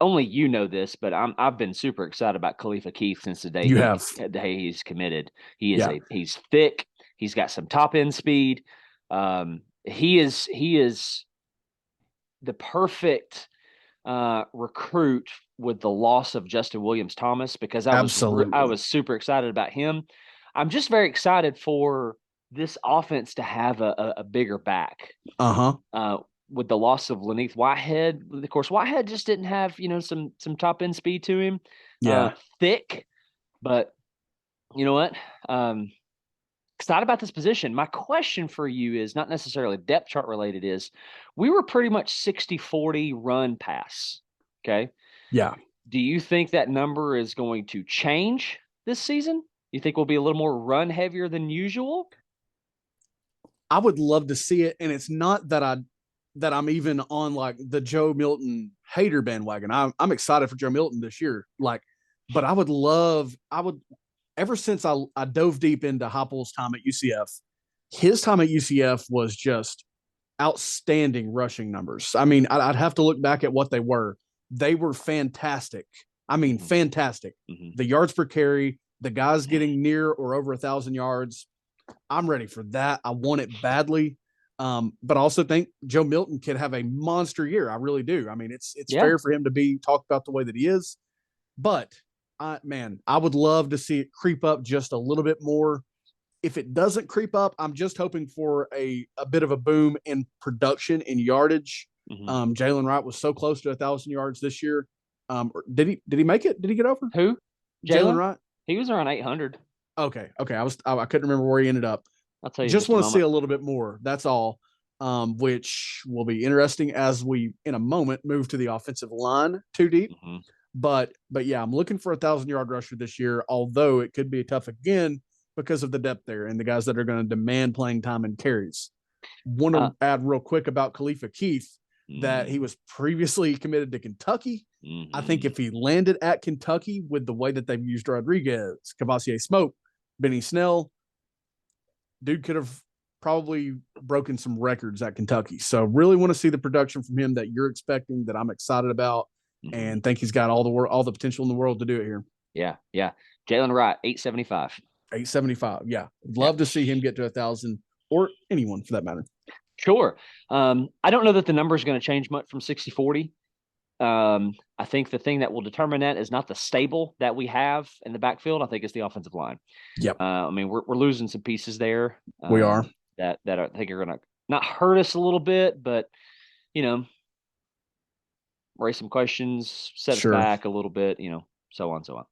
only you know this, but I've been super excited about Khalifa Keith since the day he's committed. He's thick. He's got some top end speed. He is the perfect recruit with the loss of Justin Williams-Thomas, because I was super excited about him. I'm just very excited for this offense to have a bigger back. With the loss of Laneith Whitehead, of course, Whitehead just didn't have some top end speed to him. Thick, but you know what? Excited about this position. My question for you is not necessarily depth chart related. Is we were pretty much 60-40 run pass. Okay. Yeah. Do you think that number is going to change this season? You think we'll be a little more run heavier than usual? I would love to see it, and it's not that I'm even on like the Joe Milton hater bandwagon. I'm excited for Joe Milton this year. But I would ever since I dove deep into Heupel's time at UCF, his time at UCF was just outstanding rushing numbers. I mean, I'd have to look back at what they were. They were fantastic. I mean, fantastic. The yards per carry, the guys getting near or over 1,000 yards. I'm ready for that. I want it badly. But I also think Joe Milton could have a monster year. I really do. I mean, it's fair for him to be talked about the way that he is. But I would love to see it creep up just a little bit more. If it doesn't creep up, I'm just hoping for a bit of a boom in production, in yardage. Jalen Wright was so close to 1,000 yards this year. Did he make it? Did he get over? Who? Jalen Wright? He was around 800. Okay. I couldn't remember where he ended up. I'll tell you. Just want to see a little bit more. That's all. Which will be interesting as we, in a moment, move to the offensive line too deep. But yeah, I'm looking for 1,000-yard rusher this year, although it could be tough again because of the depth there and the guys that are going to demand playing time and carries. Want to add real quick about Khalifa Keith that he was previously committed to Kentucky. I think if he landed at Kentucky with the way that they've used Rodriguez, Cavassier Smoke, Benny Snell, dude could have probably broken some records at Kentucky. So really want to see the production from him that you're expecting, that I'm excited about, and think he's got all the potential in the world to do it here. Yeah. Jalen Wright, 875. 875. Yeah. Love to see him get to 1,000, or anyone for that matter. Sure. I don't know that the number is going to change much from 60-40. I think the thing that will determine that is not the stable that we have in the backfield. I think it's the offensive line. Yep. I mean, we're losing some pieces there. We are. That I think are going to not hurt us a little bit, but raise some questions, set us back a little bit, so on, so on.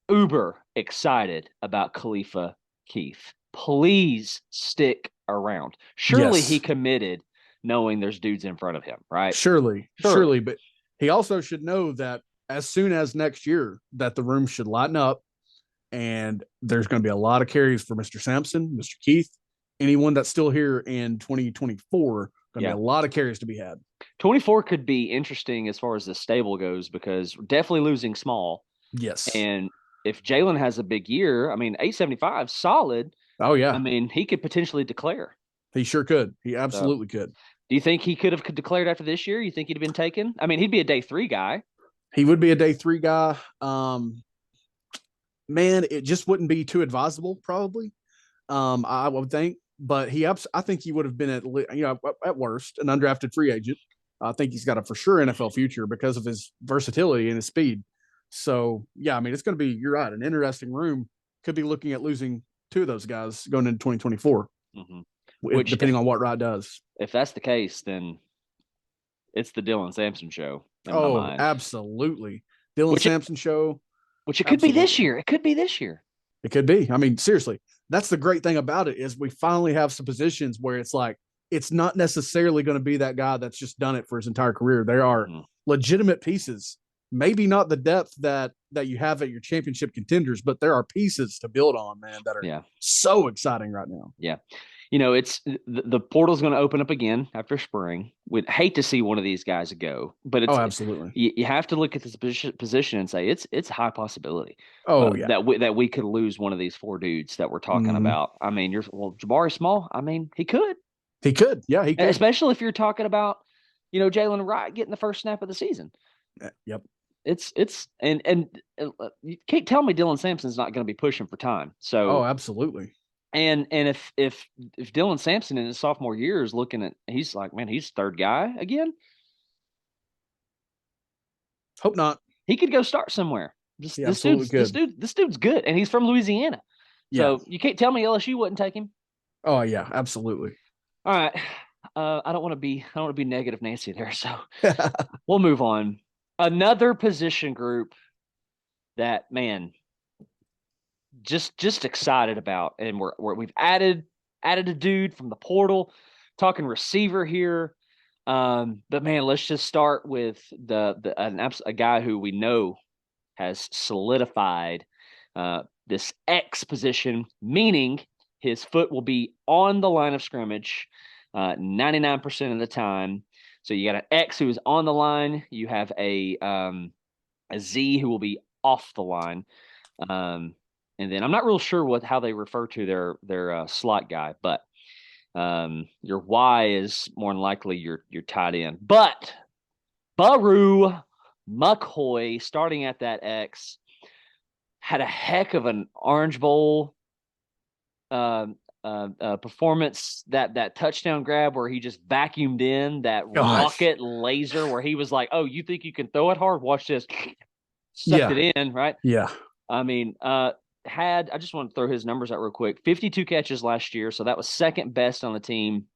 Uber excited about Khalifa Keith. Please stick around. Surely he committed knowing there's dudes in front of him, right? Surely. But he also should know that as soon as next year that the room should lighten up, and there's going to be a lot of carries for Mr. Sampson, Mr. Keith, anyone that's still here in 2024, going to be a lot of carries to be had. 24 could be interesting as far as the stable goes, because we're definitely losing Small. Yes. And if Jalen has a big year, I mean, 875, solid. Oh, yeah. I mean, he could potentially declare. He sure could. He absolutely could. Do you think he could have declared after this year? You think he'd have been taken? I mean, he'd be a day 3 guy. He would be a day 3 guy. It just wouldn't be too advisable, probably. I would think, but I think he would have been at worst an undrafted free agent. I think he's got a for sure NFL future because of his versatility and his speed. So yeah, I mean, it's going to be, you're right, an interesting room. Could be looking at losing 2 of those guys going into 2024, depending on what Wright does. If that's the case, then it's the Dylan Sampson show in my Oh, mind. absolutely. Dylan Which Sampson show. Which it could be this year. It could be this year. It could be. I mean, seriously, that's the great thing about it is we finally have some positions where it's like it's not necessarily going to be that guy that's just done it for his entire career. There are legitimate pieces, maybe not the depth that you have at your championship contenders, but there are pieces to build on, man, that are so exciting right now. Yeah. You know, it's the portal's going to open up again after spring. We'd hate to see one of these guys go, but it's absolutely. You have to look at this position and say it's a high possibility. Yeah, that we could lose one of these four dudes that we're talking about. I mean, Jabari Small. I mean, he could. Yeah, he could. Especially if you're talking about, Jalen Wright getting the first snap of the season. Yep. It's and you can't tell me Dylan Sampson's not going to be pushing for time. So absolutely. And if Dylan Sampson in his sophomore year is looking at, he's like, man, he's third guy again. Hope not. He could go start somewhere. This dude's good, and he's from Louisiana. So you can't tell me LSU wouldn't take him. Oh yeah, absolutely. All right. I don't want to be negative Nancy there, so we'll move on. Another position group that, man, just excited about, and we've added a dude from the portal, talking receiver here. But man, let's just start with a guy who we know has solidified this X position, meaning his foot will be on the line of scrimmage 99% of the time. So you got an X who is on the line. You have a Z who will be off the line. And then I'm not real sure how they refer to their slot guy, but your Y is more than likely your tight end. But Baru McCoy, starting at that X, had a heck of an Orange Bowl performance. That touchdown grab where he just vacuumed in that rocket laser, where he was like, "Oh, you think you can throw it hard? Watch this." Sucked it in, right? Yeah. I mean, I just want to throw his numbers out real quick. 52 catches last year, so that was second best on the team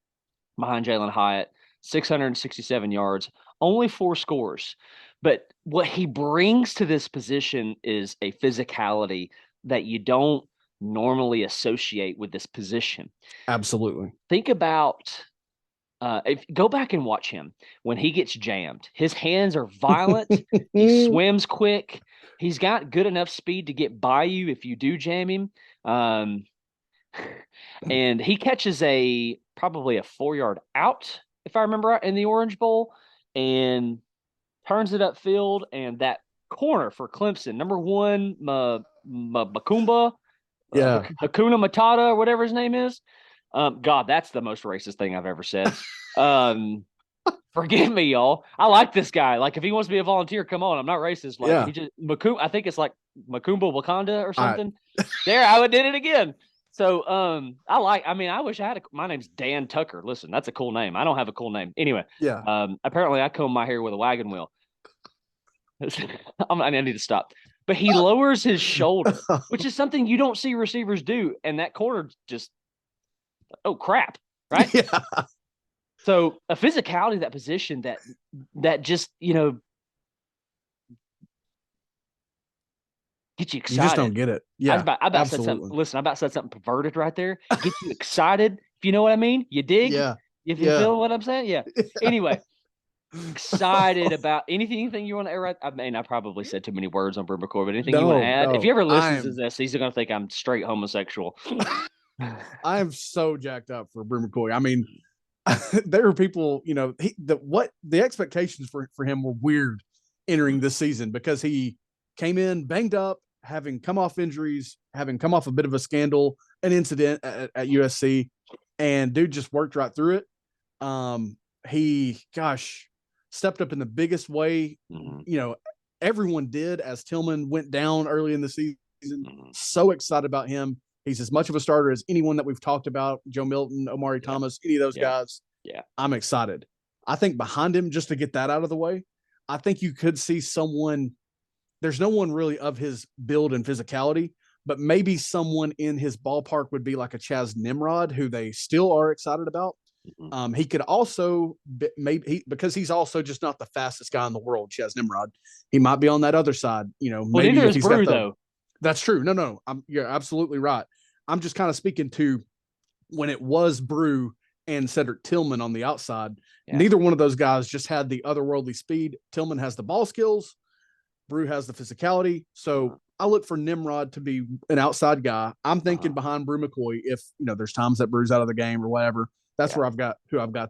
behind Jalen Hyatt. 667 yards, only 4 scores. But what he brings to this position is a physicality that you don't normally associate with this position. Absolutely. Think about go back and watch him when he gets jammed. His hands are violent. He swims quick. He's got good enough speed to get by you if you do jam him. And he catches probably a 4-yard out, if I remember right, in the Orange Bowl, and turns it upfield. And that corner for Clemson, number 1, Makumba, Hakuna Matata, or whatever his name is. God, that's the most racist thing I've ever said. Forgive me, y'all. I like this guy. Like, if he wants to be a volunteer, come on. I'm not racist. Like, he just I think it's like Makumba Wakanda or something. There, I did it again. So, I wish I had my name's Dan Tucker. Listen, that's a cool name. I don't have a cool name. Anyway. Yeah. Apparently I comb my hair with a wagon wheel. I need to stop. But he lowers his shoulder, which is something you don't see receivers do. And that corner just, oh crap. Right? Yeah. So a physicality of that position that just, get you excited. You just don't get it. Yeah. I about said something. Listen, I about said something perverted right there. Get you excited. If you know what I mean, you dig. Yeah. If you feel what I'm saying, yeah. Anyway, excited about anything you want to add. I mean, I probably said too many words on Brew McCoy, but anything you want to add? If he ever listens to this, he's gonna think I'm straight homosexual. I am so jacked up for Brew McCoy. I mean, there are people, the expectations for him were weird entering this season because he came in banged up, having come off injuries, having come off a bit of a scandal, an incident at USC, and dude just worked right through it. He stepped up in the biggest way. Everyone did as Tillman went down early in the season. So excited about him. He's as much of a starter as anyone that we've talked about. Joe Milton, Omari Thomas, any of those guys. Yeah. I'm excited. I think behind him, just to get that out of the way, I think you could see someone. There's no one really of his build and physicality, but maybe someone in his ballpark would be like a Chaz Nimrod, who they still are excited about. He could also because he's also just not the fastest guy in the world. Chaz Nimrod, he might be on that other side. Maybe neither if is he's Brew, got though. That's true. No, you're absolutely right. I'm just kind of speaking to when it was Brew and Cedric Tillman on the outside. Yeah. Neither one of those guys just had the otherworldly speed. Tillman has the ball skills. Brew has the physicality. So I look for Nimrod to be an outside guy. I'm thinking behind Brew McCoy. If there's times that Brew's out of the game or whatever, that's where I've got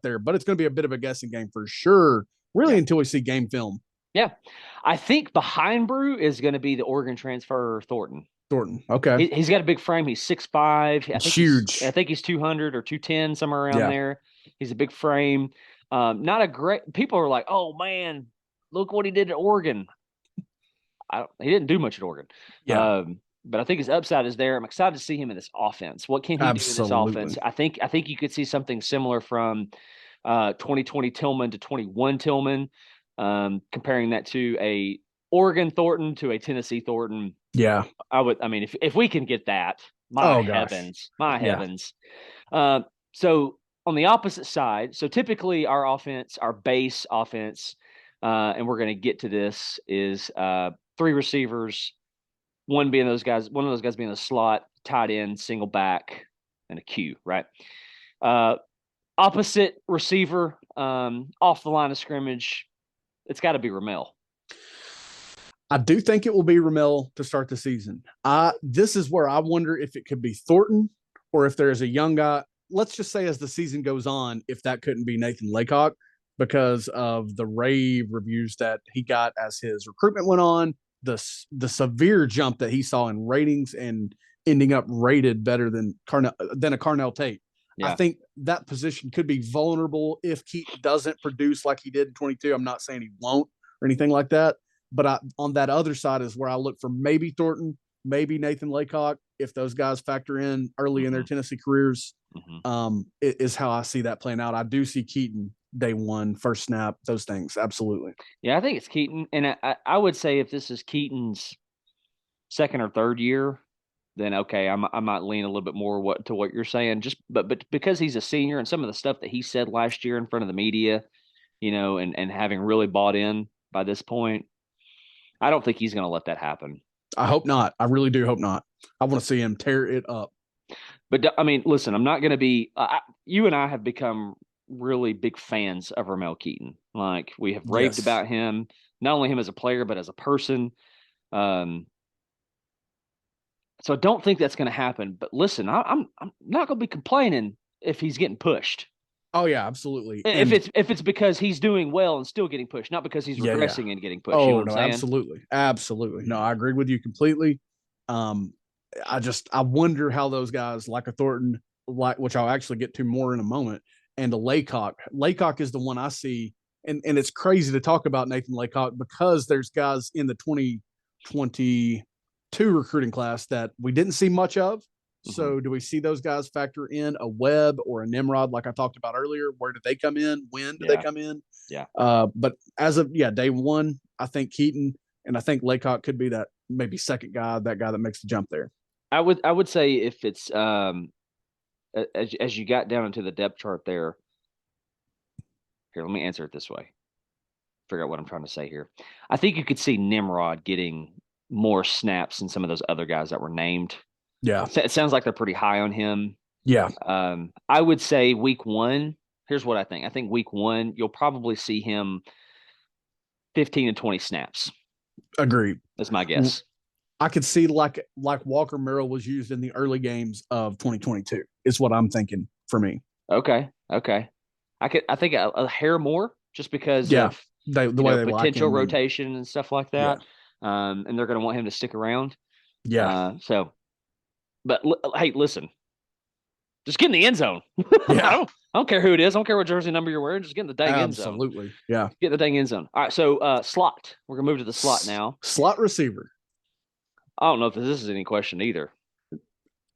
there. But it's going to be a bit of a guessing game for sure. Really, until we see game film. Yeah, I think behind Brew is going to be the Oregon transfer Thornton. Okay. He's got a big frame. He's 6'5". I think huge. I think he's 200 or 210, somewhere around there. He's a big frame. Not a great. People are like, "Oh man, look what he did at Oregon." He didn't do much at Oregon. Yeah. But I think his upside is there. I'm excited to see him in this offense. What can he do in this offense? I think you could see something similar from 2020 Tillman to 21 Tillman, comparing that to a Oregon Thornton to a Tennessee Thornton. Yeah. If we can get that, my heavens. So on the opposite side, so typically our base offense, and we're going to get to this, is 3 receivers, one of those guys being a slot, tight end, single back, and a Q, right? Opposite receiver, off the line of scrimmage, it's got to be Ramel. I do think it will be Ramel to start the season. This is where I wonder if it could be Thornton or if there's a young guy. Let's just say as the season goes on, if that couldn't be Nathan Laycock because of the rave reviews that he got as his recruitment went on, the severe jump that he saw in ratings and ending up rated better than a Carnell Tate. Yeah. I think that position could be vulnerable if Keaton doesn't produce like he did in 22. I'm not saying he won't or anything like that. But on that other side is where I look for maybe Thornton, maybe Nathan Laycock, if those guys factor in early in their Tennessee careers, is how I see that playing out. I do see Keaton day one, first snap, those things. Absolutely. Yeah, I think it's Keaton. And I would say if this is Keaton's second or third year, then okay, I might lean a little bit more to what you're saying. But because he's a senior and some of the stuff that he said last year in front of the media, and having really bought in by this point, I don't think he's going to let that happen. I hope not. I really do hope not. I want to see him tear it up. But listen, I'm not going to be. You and I have become really big fans of Ramel Keaton. Like, we have raved about him, not only him as a player but as a person. So I don't think that's going to happen. But listen, I'm not going to be complaining if he's getting pushed. Oh yeah, absolutely. If it's because he's doing well and still getting pushed, not because he's regressing and getting pushed. Oh, you know what I'm saying? Absolutely. No, I agree with you completely. I wonder how those guys like a Thornton, which I'll actually get to more in a moment, and a Laycock. Laycock is the one I see, and it's crazy to talk about Nathan Laycock because there's guys in the 2022 recruiting class that we didn't see much of. So do we see those guys factor in a Webb or a Nimrod like I talked about earlier? Where do they come in? When do they come in? Yeah. But as of day one, I think Keaton and I think Laycock could be that maybe second guy, that guy that makes the jump there. I would say if it's as you got down into the depth chart there. Here, let me answer it this way. Figure out what I'm trying to say here. I think you could see Nimrod getting more snaps than some of those other guys that were named. Yeah. It sounds like they're pretty high on him. Yeah. I would say week 1, here's what I think. I think week 1, you'll probably see him 15 to 20 snaps. Agreed. That's my guess. I could see like Walker Merrill was used in the early games of 2022 is what I'm thinking for me. Okay. I think a hair more just because of the way they potential rotation and stuff like that. Yeah. And they're going to want him to stick around. Yeah. But hey, listen, just get in the end zone. Yeah. I don't care who it is. I don't care what jersey number you're wearing. Just get in the dang end zone. Absolutely. Yeah. Get in the dang end zone. All right. So slot. We're going to move to the slot now. Slot receiver. I don't know if this is any question either.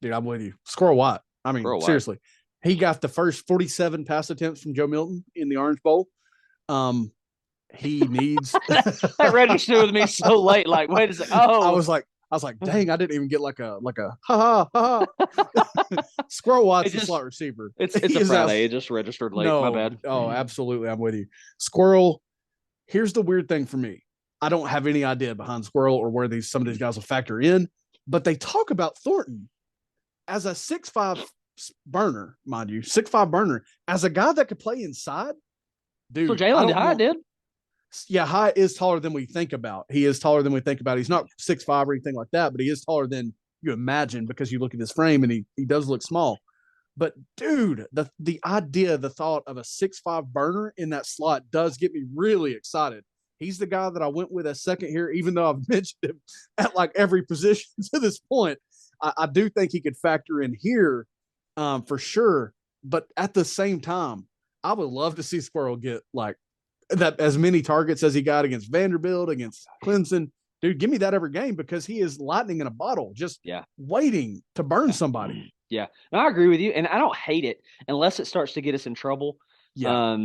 Dude, I'm with you. Squirrel White. I mean, seriously. He got the first 47 pass attempts from Joe Milton in the Orange Bowl. He needs that registered with me so late. Like, wait a second. Oh, I was like, I was like, dang, I didn't even get like a ha ha ha. Squirrel Watts, the slot receiver. It's a Friday. It just registered late. My bad. Oh, absolutely. I'm with you. Squirrel. Here's the weird thing for me. I don't have any idea behind Squirrel or where some of these guys will factor in, but they talk about Thornton as a 6'5" burner, mind you, 6'5" burner, as a guy that could play inside. Dude, so Jalen High did. Yeah, High is taller than we think about. He is taller than we think about. He's not 6'5" or anything like that, but he is taller than you imagine because you look at his frame and he does look small. But dude, the idea, the thought of a 6'5" burner in that slot does get me really excited. He's the guy that I went with as second here, even though I've mentioned him at like every position to this point. I do think he could factor in here for sure. But at the same time, I would love to see Squirrel get like that as many targets as he got against Vanderbilt, against Clemson. Dude, give me that every game because he is lightning in a bottle, just waiting to burn somebody. Yeah, and I agree with you, and I don't hate it unless it starts to get us in trouble. Yeah,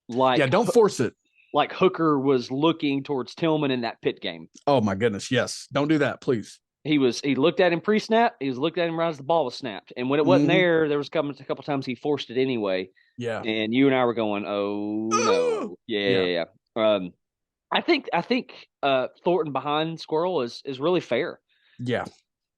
don't force it. Like Hooker was looking towards Tillman in that Pitt game. Oh my goodness, yes. Don't do that, please. He looked at him pre-snap. He was looked at him right as the ball was snapped, and when it wasn't there was a couple times he forced it anyway. Yeah, and you and I were going, oh no, yeah. I think Thornton behind Squirrel is really fair. Yeah.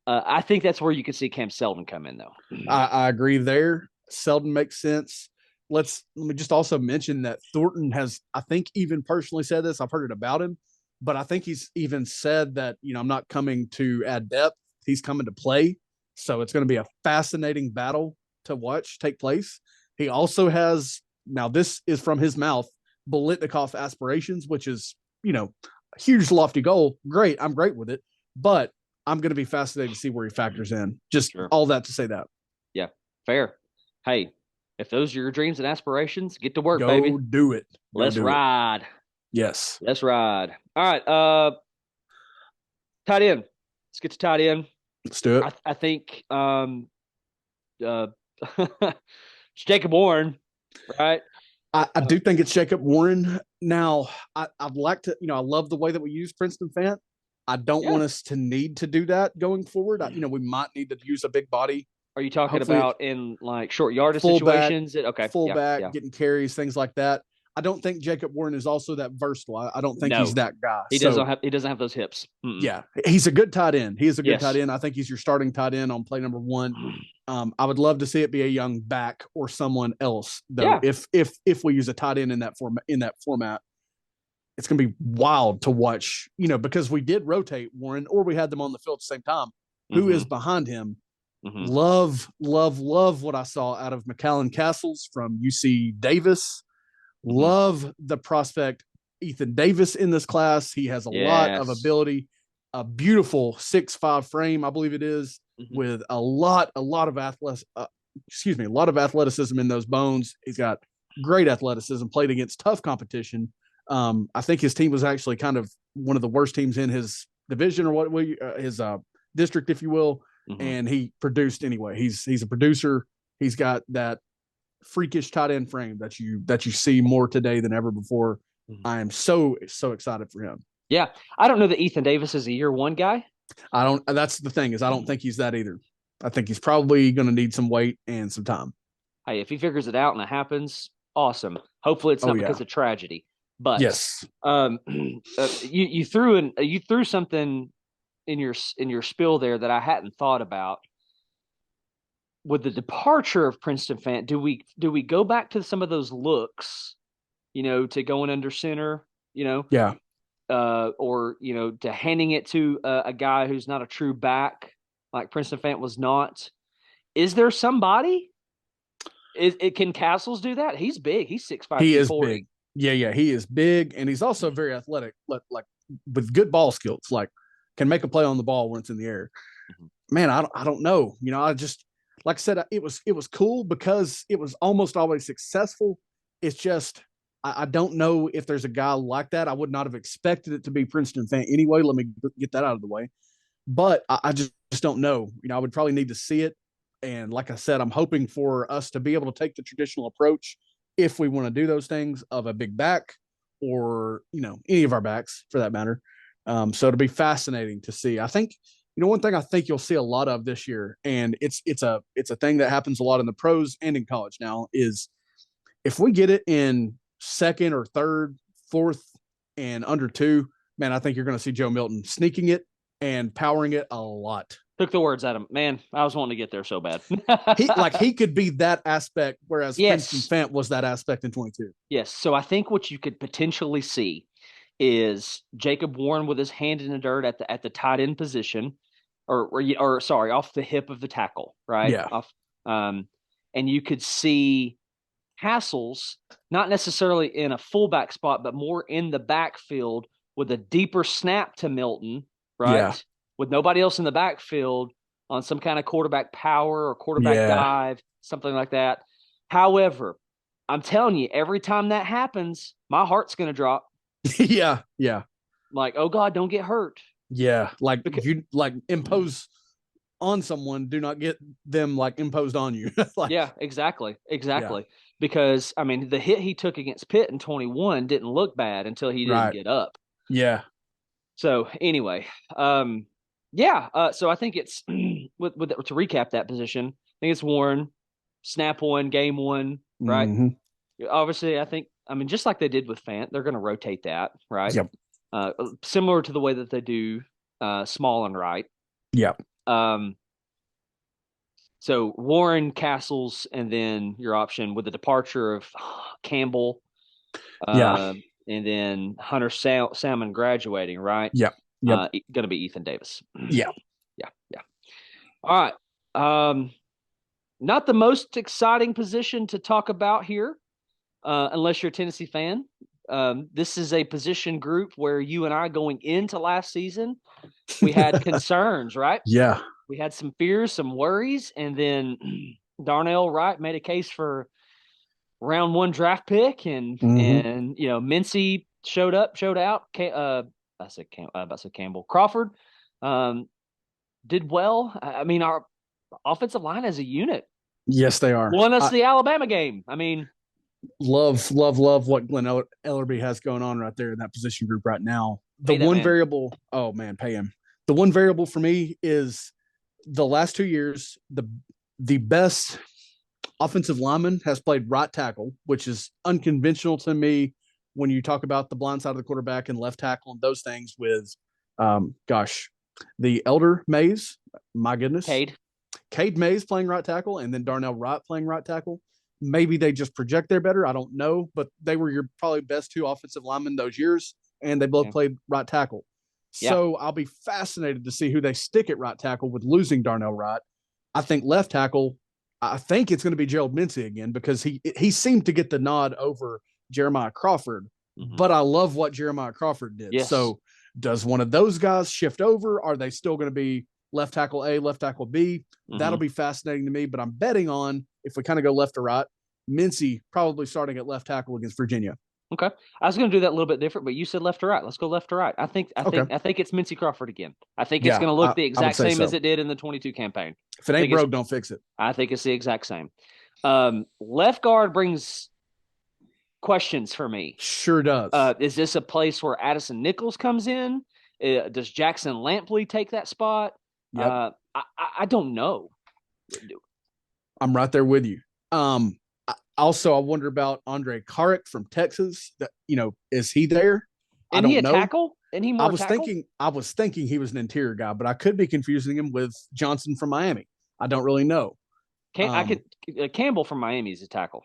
I think that's where you could see Cam Seldon come in, though. I agree there. Seldon makes sense. Let me just also mention that Thornton has, I think, even personally said this. I've heard it about him, but I think he's even said that, I'm not coming to add depth. He's coming to play. So it's going to be a fascinating battle to watch take place. He also has, now this is from his mouth, Biletnikoff aspirations, which is, a huge lofty goal. Great. I'm great with it. But I'm going to be fascinated to see where he factors in. Just all that to say that. Yeah, fair. Hey, if those are your dreams and aspirations, get to work, baby. Go do it. Let's ride. Yes. Let's ride. All right. Tight end. Let's get to tight end. Let's do it. I think it's Jacob Warren, right? I do think it's Jacob Warren. Now, I'd like to, I love the way that we use Princeton Fant. I don't want us to need to do that going forward. We might need to use a big body. Are you talking about in like short yardage situations? Okay. Fullback, getting carries, things like that. I don't think Jacob Warren is also that versatile. I don't think he's that guy. He doesn't have those hips. Mm-mm. Yeah. He's a good tight end. He is a good tight end. I think he's your starting tight end on play number 1. I would love to see it be a young back or someone else, though. Yeah. If we use a tight end in that format, it's going to be wild to watch, because we did rotate Warren or we had them on the field at the same time. Who is behind him? Love what I saw out of McAllen Castles from UC Davis. Love the prospect Ethan Davis in this class. He has a lot of ability, a beautiful 6'5" frame, I believe it is, with a lot of athleticism in those bones. He's got great athleticism, played against tough competition. I think his team was actually kind of one of the worst teams in his division or his district, if you will. And he produced anyway. He's a producer. He's got that freakish tight end frame that you see more today than ever before. I am so excited for him. Yeah. I don't know that Ethan Davis is a year 1 guy. That's the thing is I don't think he's that either. I think he's probably going to need some weight and some time. Hey, if he figures it out and it happens, awesome. Hopefully it's not because of tragedy. But yes, you threw something in your spiel there that I hadn't thought about. With the departure of Princeton Fant, do we go back to some of those looks, to going under center, or to handing it to a guy who's not a true back like Princeton Fant was not? Is there somebody? Can Castles do that? He's big. He's 6'5". He is big. Yeah, he is big, and he's also very athletic, like with good ball skills. Like can make a play on the ball when it's in the air. Man, I don't know. I just. Like I said, it was cool because it was almost always successful. It's just I don't know if there's a guy like that. I would not have expected it to be Princeton Fant anyway. Let me get that out of the way. But I just don't know. I would probably need to see it. And like I said, I'm hoping for us to be able to take the traditional approach if we want to do those things of a big back or, any of our backs for that matter. So it'll be fascinating to see. I think, one thing I think you'll see a lot of this year, and it's a thing that happens a lot in the pros and in college now, is if we get it in second or third, fourth, and under 2, man, I think you're going to see Joe Milton sneaking it and powering it a lot. Took the words out of him. Man, I was wanting to get there so bad. he could be that aspect, whereas Princeton Fant was that aspect in 22. Yes. So I think what you could potentially see is Jacob Warren with his hand in the dirt at the tight end position, or sorry, off the hip of the tackle, right? Yeah. And you could see Hassels not necessarily in a fullback spot, but more in the backfield with a deeper snap to Milton, right? Yeah. With nobody else in the backfield on some kind of quarterback power or quarterback dive, something like that. However, I'm telling you, every time that happens, my heart's going to drop. Yeah. Like, oh God, don't get hurt. Yeah. Like, if you impose on someone, do not get them imposed on you. Yeah, exactly. Yeah. Because the hit he took against Pitt in 21 didn't look bad until he didn't get up. Yeah. So anyway, so I think it's to recap that position. I think it's Warren, snap 1, game 1, right? Mm-hmm. Obviously, I think just like they did with Fant, they're going to rotate that, right? Yep. Similar to the way that they do Small and Right. Yep. So Warren, Castles, and then your option with the departure of Campbell. And then Hunter Salmon graduating, right? Yep. Going to be Ethan Davis. Yeah. All right. Not the most exciting position to talk about here, unless you're a Tennessee fan. This is a position group where you and I going into last season, we had concerns, right? Yeah. We had some fears, some worries, and then Darnell Wright made a case for round 1 draft pick, and Mincy showed out. I said Campbell. Crawford did well. Our offensive line as a unit. Yes, they are. Won us the Alabama game. Love what Glenn Ellerby has going on right there in that position group right now. The one variable, oh man, pay him. The one variable for me is the last 2 years, the best offensive lineman has played right tackle, which is unconventional to me when you talk about the blind side of the quarterback and left tackle and those things with, the elder Mays, my goodness. Cade Mays playing right tackle, and then Darnell Wright playing right tackle. Maybe they just project there better. I don't know, but they were your probably best 2 offensive linemen those years, and they both played right tackle. So I'll be fascinated to see who they stick at right tackle with losing Darnell Wright. I think left tackle, I think it's going to be Gerald Mincy again, because he seemed to get the nod over Jeremiah Crawford, but I love what Jeremiah Crawford did. Yes. So does one of those guys shift over? Are they still going to be left tackle A, left tackle B? That'll be fascinating to me, but I'm betting on, if we kind of go left to right, Mincy probably starting at left tackle against Virginia. Okay. I was going to do that a little bit different, but you said left to right. Let's go left to right. I think it's Mincy Crawford again. I think it's going to look the exact same as it did in the 22 campaign. If it ain't broke, don't fix it. I think it's the exact same. Left guard brings questions for me. Sure does. Is this a place where Addison Nichols comes in? Does Jackson Lampley take that spot? Yep. I don't know. I'm right there with you. Also, I wonder about Andre Carrick from Texas. Is he there? Isn't he a tackle? And he more I was thinking he was an interior guy, but I could be confusing him with Johnson from Miami. I don't really know. Campbell from Miami is a tackle.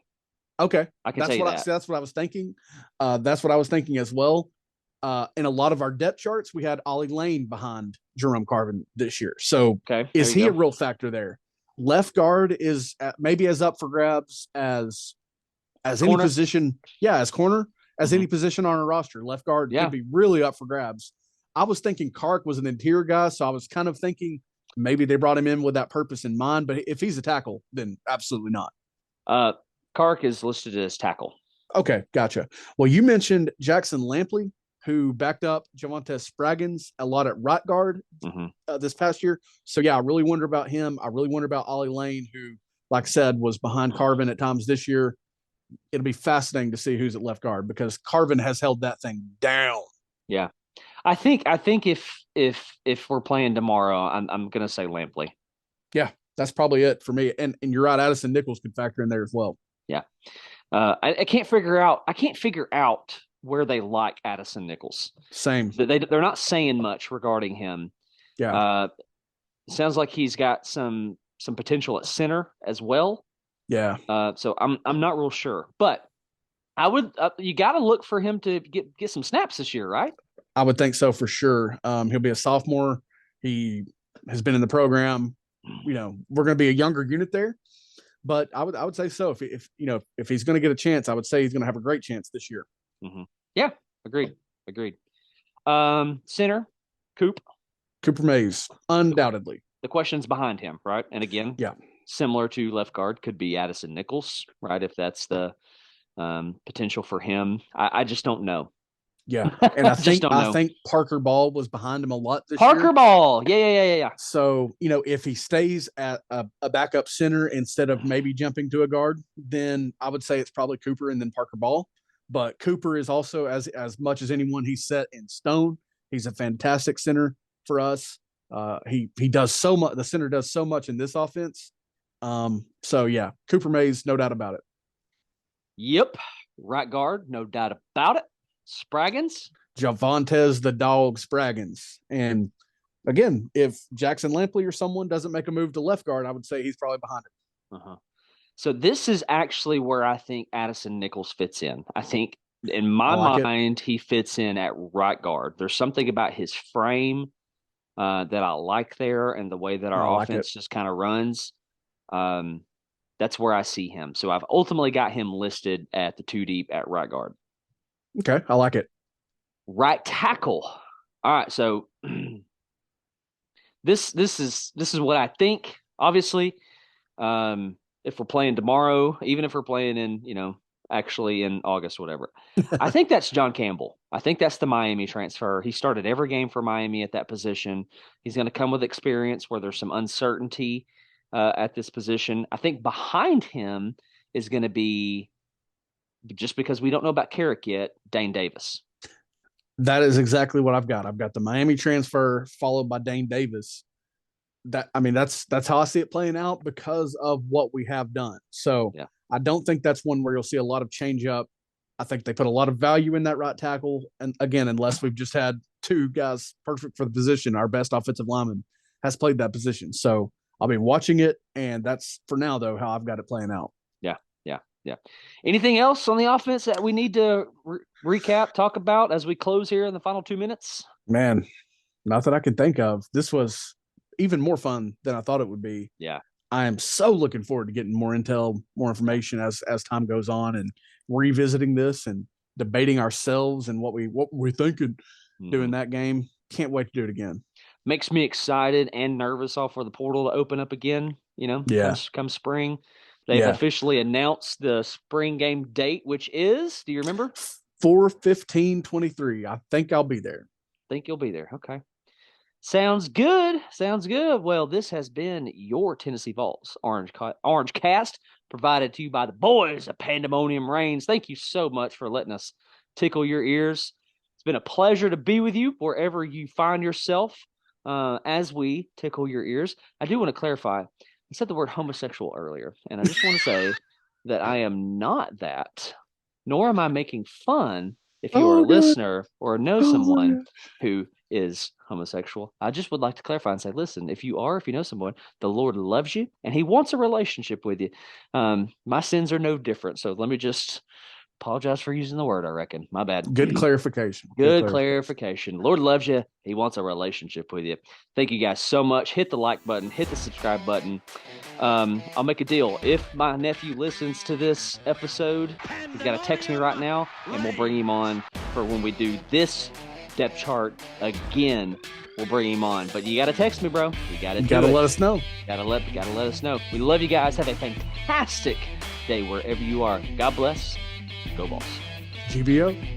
Okay, I can say that. That's what I was thinking. That's what I was thinking as well. In a lot of our depth charts, we had Ollie Lane behind Jerome Carvin this year. So is he a real factor there? Left guard is maybe as up for grabs as corner. Any position. Yeah, as corner, as any position on a roster. Left guard could be really up for grabs. I was thinking Kark was an interior guy, so I was kind of thinking maybe they brought him in with that purpose in mind. But if he's a tackle, then absolutely not. Kark is listed as tackle. Okay, gotcha. Well, you mentioned Jackson Lampley, who backed up Javonte Spraggins a lot at right guard this past year. So, I really wonder about him. I really wonder about Ollie Lane, who, like I said, was behind Carvin at times this year. It'll be fascinating to see who's at left guard, because Carvin has held that thing down. Yeah. I think if we're playing tomorrow, I'm gonna say Lampley. Yeah, that's probably it for me. And you're right, Addison Nichols could factor in there as well. Yeah. I can't figure out where they like Addison Nichols. Same. They're not saying much regarding him. Yeah. Sounds like he's got some potential at center as well. Yeah. So I'm not real sure, but I would you got to look for him to get some snaps this year, right? I would think so for sure. He'll be a sophomore. He has been in the program. We're going to be a younger unit there, but I would say so. If he's going to get a chance, I would say he's going to have a great chance this year. Mm-hmm. Yeah, agreed. Center, Cooper Mays, undoubtedly. The question's behind him, right? And again, yeah, similar to left guard, could be Addison Nichols, right? If that's the potential for him, I just don't know. Yeah, and I think Parker Ball was behind him a lot this year. Parker Ball, yeah. So if he stays at a backup center instead of maybe jumping to a guard, then I would say it's probably Cooper and then Parker Ball. But Cooper is also as much as anyone, he's set in stone. He's a fantastic center for us. He does so much. The center does so much in this offense. So yeah, Cooper Mays, no doubt about it. Yep, right guard, no doubt about it. Spraggins, Javontes the dog Spraggins, and again, if Jackson Lampley or someone doesn't make a move to left guard, I would say he's probably behind it. So this is actually where I think Addison Nichols fits in. I think in my mind, he fits in at right guard. There's something about his frame that I like there, and the way that our offense just kind of runs. That's where I see him. So I've ultimately got him listed at the 2 deep at right guard. Okay, I like it. Right tackle. All right, so this is what I think. Obviously, if we're playing tomorrow, even if we're playing in actually in August, whatever, I think that's John Campbell. I think that's the Miami transfer. He started every game for Miami at that position. He's going to come with experience where there's some uncertainty at this position. I think behind him is going to be, just because we don't know about Carrick yet, Dane Davis. That is exactly what I've got. I've got the Miami transfer followed by Dane Davis. That's how I see it playing out because of what we have done. So yeah. I don't think that's one where you'll see a lot of change up. I think they put a lot of value in that right tackle. And again, unless we've just had two guys perfect for the position, our best offensive lineman has played that position. So I'll be watching it. And that's for now, though, how I've got it playing out. Yeah. Anything else on the offense that we need to recap, talk about as we close here in the final 2 minutes? Man, not that I can think of. This was even more fun than I thought it would be. Yeah. I am so looking forward to getting more intel, more information as time goes on, and revisiting this and debating ourselves and what we're thinking doing that game. Can't wait to do it again. Makes me excited and nervous all for the portal to open up again, come spring. They've officially announced the spring game date, which is, do you remember? 4/15/23. I think I'll be there. Think you'll be there. Okay. Sounds good. Well, this has been your Tennessee Vols Orange Cast, provided to you by the boys of Pandemonium Reigns. Thank you so much for letting us tickle your ears. It's been a pleasure to be with you wherever you find yourself as we tickle your ears. I do want to clarify. I said the word homosexual earlier, and I just want to say that I am not that, nor am I making fun if you are a listener or know someone who is homosexual. I just would like to clarify and say, listen, if you know someone, the Lord loves you, and he wants a relationship with you. My sins are no different, so let me just apologize for using the word, I reckon. My bad. Good clarification. Good clarification. Lord loves you. He wants a relationship with you. Thank you guys so much. Hit the like button. Hit the subscribe button. I'll make a deal. If my nephew listens to this episode, he's got to text me right now, and we'll bring him on for when we do this depth chart again. We'll bring him on. But you got to text me, bro. You got to let us know. Gotta let us know. We love you guys. Have a fantastic day wherever you are. God bless. Go Vols. GBO.